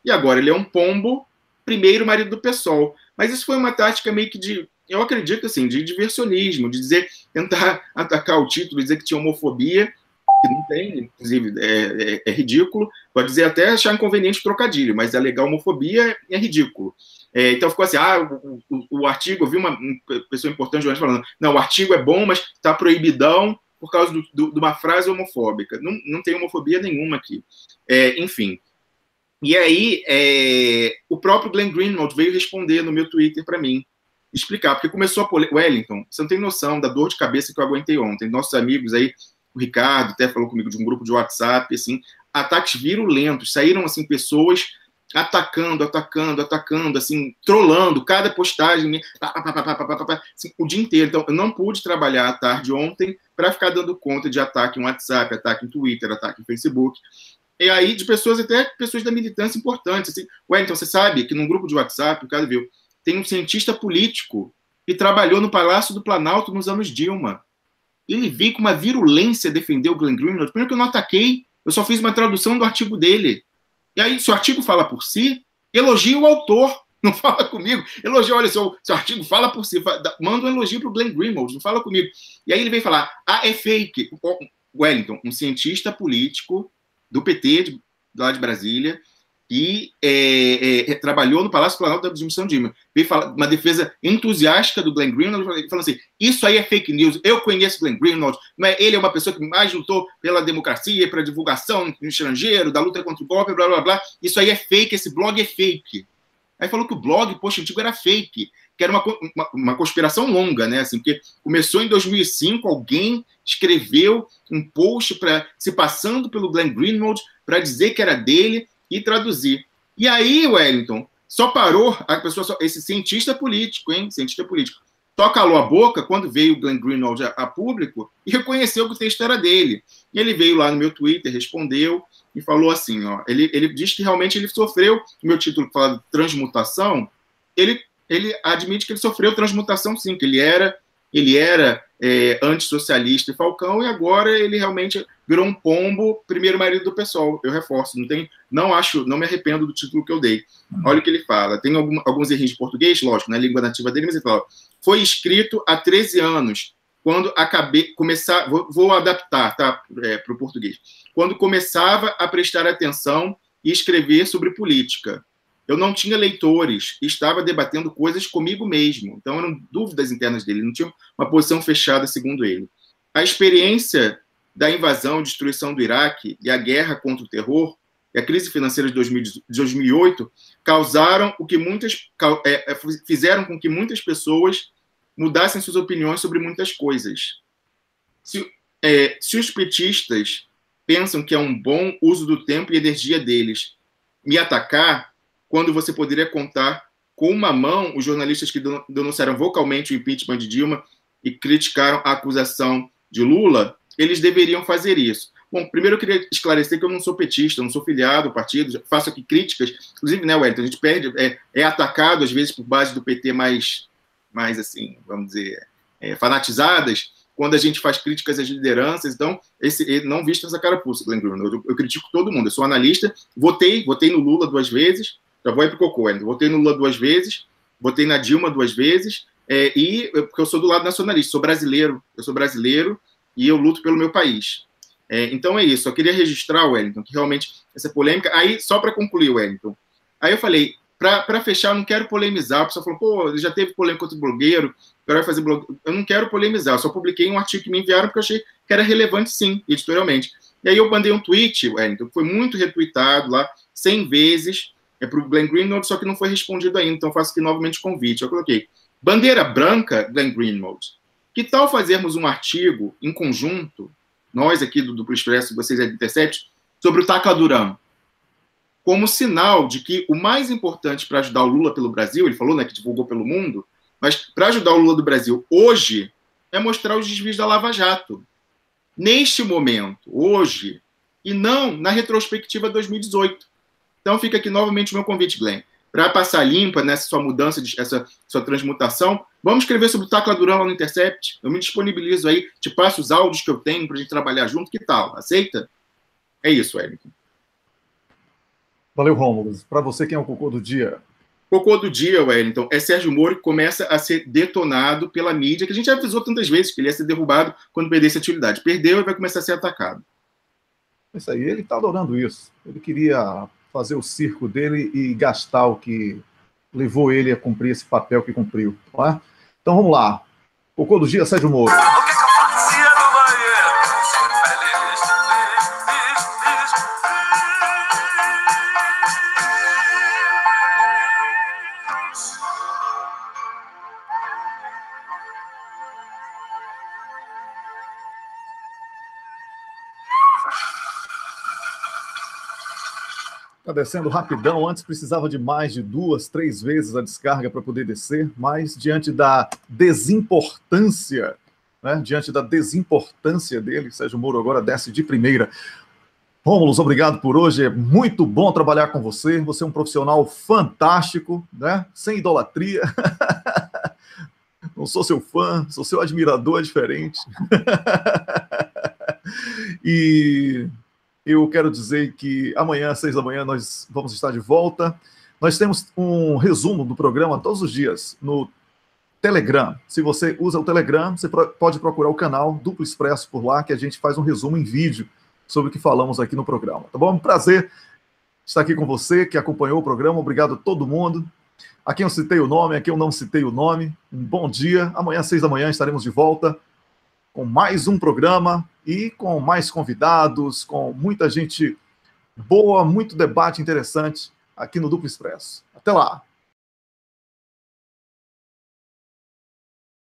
e agora ele é um Pombo, primeiro marido do PSOL. Mas isso foi uma tática meio que eu acredito, assim, de diversionismo, de tentar atacar o título, dizer que tinha homofobia, que não tem, inclusive, é ridículo, pode dizer até achar inconveniente trocadilho, mas alegar homofobia é ridículo. Então ficou assim, o artigo, eu vi uma pessoa importante falando, não, o artigo é bom, mas está proibidão por causa de uma frase homofóbica. Não tem homofobia nenhuma aqui. Enfim. E aí, o próprio Glenn Greenwald veio responder no meu Twitter para mim, explicar, porque começou a Wellington, você não tem noção da dor de cabeça que eu aguentei ontem. Nossos amigos aí, o Ricardo até falou comigo de um grupo de WhatsApp, assim, ataques virulentos, saíram, assim, pessoas atacando, assim, trolando cada postagem, assim, o dia inteiro. Então, eu não pude trabalhar à tarde ontem para ficar dando conta de ataque em WhatsApp, ataque em Twitter, ataque em Facebook. E aí, de pessoas, até pessoas da militância importantes. Assim, então você sabe que num grupo de WhatsApp, o cara viu, tem um cientista político que trabalhou no Palácio do Planalto nos anos Dilma. ele veio com uma virulência defender o Glenn Greenwald. Primeiro que eu não ataquei, eu só fiz uma tradução do artigo dele. E aí, se o artigo fala por si, elogia o autor, não fala comigo. Elogia, olha, seu artigo fala por si, manda um elogio para o Glenn Greenwald, não fala comigo. E aí ele vem falar, é fake. Wellington, um cientista político do PT, lá de Brasília, e trabalhou no Palácio Planalto da Admissão Dilma. Veio falar uma defesa entusiástica do Glenn Greenwald, falando assim, isso aí é fake news, eu conheço o Glenn Greenwald, ele é uma pessoa que mais lutou pela democracia, pela divulgação no estrangeiro, da luta contra o golpe, blá, blá, blá, isso aí é fake, esse blog é fake. Aí falou que o blog, poxa, antigo era fake, que era uma conspiração longa, né, assim, porque começou em 2005, alguém escreveu um post se passando pelo Glenn Greenwald para dizer que era dele, e traduzir. E aí, Wellington, só parou a pessoa, esse cientista político, só calou a boca quando veio o Glenn Greenwald a público e reconheceu que o texto era dele. E ele veio lá no meu Twitter, respondeu e falou assim, ó, ele diz que realmente ele sofreu, o meu título que fala de transmutação, ele admite que ele sofreu transmutação sim, que ele era antissocialista e falcão, e agora ele realmente virou um pombo, primeiro marido do PSOL. Eu reforço, não me arrependo do título que eu dei. Olha o que ele fala. Tem alguns erros de português, lógico, na língua nativa dele, mas ele fala, foi escrito há 13 anos, quando vou adaptar, tá, para o português. Quando começava a prestar atenção e escrever sobre política. Eu não tinha leitores, estava debatendo coisas comigo mesmo. Então, eram dúvidas internas dele, não tinha uma posição fechada, segundo ele. A experiência da invasão e destruição do Iraque e a guerra contra o terror e a crise financeira de 2008 fizeram com que muitas pessoas mudassem suas opiniões sobre muitas coisas. Se os petistas pensam que é um bom uso do tempo e energia deles me atacar, quando você poderia contar com uma mão os jornalistas que denunciaram vocalmente o impeachment de Dilma e criticaram a acusação de Lula, eles deveriam fazer isso. Bom, primeiro eu queria esclarecer que eu não sou petista, eu não sou filiado ao partido, faço aqui críticas, inclusive, né, Wellington, a gente é atacado às vezes por base do PT mais assim, vamos dizer, fanatizadas, quando a gente faz críticas às lideranças. Então, não visto essa carapuça, Glenn Greenwald. Eu critico todo mundo, eu sou analista, votei no Lula 2 vezes, já vou ir para o cocô, ainda. Votei no Lula 2 vezes, votei na Dilma 2 vezes, porque eu sou do lado nacionalista, eu sou brasileiro e eu luto pelo meu país. Então é isso, eu queria registrar, Wellington, que realmente essa polêmica. Aí, só para concluir, Wellington, aí eu falei, para fechar, eu não quero polemizar. A pessoa falou, pô, já teve polêmica contra o blogueiro, agora vai fazer blog. Eu não quero polemizar, eu só publiquei um artigo que me enviaram porque eu achei que era relevante, sim, editorialmente. E aí eu mandei um tweet, Wellington, que foi muito retweetado lá, 100 vezes, para o Glenn Greenwald, só que não foi respondido ainda, então faço aqui novamente o convite. Eu coloquei, bandeira branca, Glenn Greenwald, que tal fazermos um artigo em conjunto, nós aqui do Duplo Expresso, vocês aí do Intercept, sobre o Tacaduram, como sinal de que o mais importante para ajudar o Lula pelo Brasil, ele falou, né, que divulgou pelo mundo, mas para ajudar o Lula do Brasil hoje, é mostrar os desvios da Lava Jato. Neste momento, hoje, e não na retrospectiva de 2018. Então fica aqui novamente o meu convite, Glenn, para passar limpa nessa sua mudança, essa sua transmutação. Vamos escrever sobre o Tacaduram lá no Intercept. Eu me disponibilizo aí, te passo os áudios que eu tenho para a gente trabalhar junto. Que tal? Aceita? É isso, Wellington. Valeu, Rômulo. Para você, quem é o cocô do dia? Cocô do dia, Wellington, é Sérgio Moro, que começa a ser detonado pela mídia, que a gente já avisou tantas vezes que ele ia ser derrubado quando perdesse a utilidade. Perdeu e vai começar a ser atacado. Isso aí, ele está adorando isso. Ele queria fazer o circo dele e gastar o que levou ele a cumprir esse papel que cumpriu. Não é? Então vamos lá. Cocô do dia, Sérgio Moro. Está descendo rapidão. Antes precisava de mais de 2, 3 vezes a descarga para poder descer, mas diante da desimportância, né, dele, Sérgio Moro agora desce de primeira. Rômulo, obrigado por hoje. É muito bom trabalhar com você. Você é um profissional fantástico, né? Sem idolatria. não sou seu fã, sou seu admirador diferente. E eu quero dizer que amanhã, às 6 da manhã, nós vamos estar de volta. Nós temos um resumo do programa todos os dias no Telegram. Se você usa o Telegram, você pode procurar o canal Duplo Expresso por lá, que a gente faz um resumo em vídeo sobre o que falamos aqui no programa. Tá bom? Um prazer estar aqui com você, que acompanhou o programa. Obrigado a todo mundo. A quem eu citei o nome, a quem eu não citei o nome. Um bom dia. Amanhã, às 6 da manhã, estaremos de volta com mais um programa e com mais convidados, com muita gente boa, muito debate interessante aqui no Duplo Expresso. Até lá!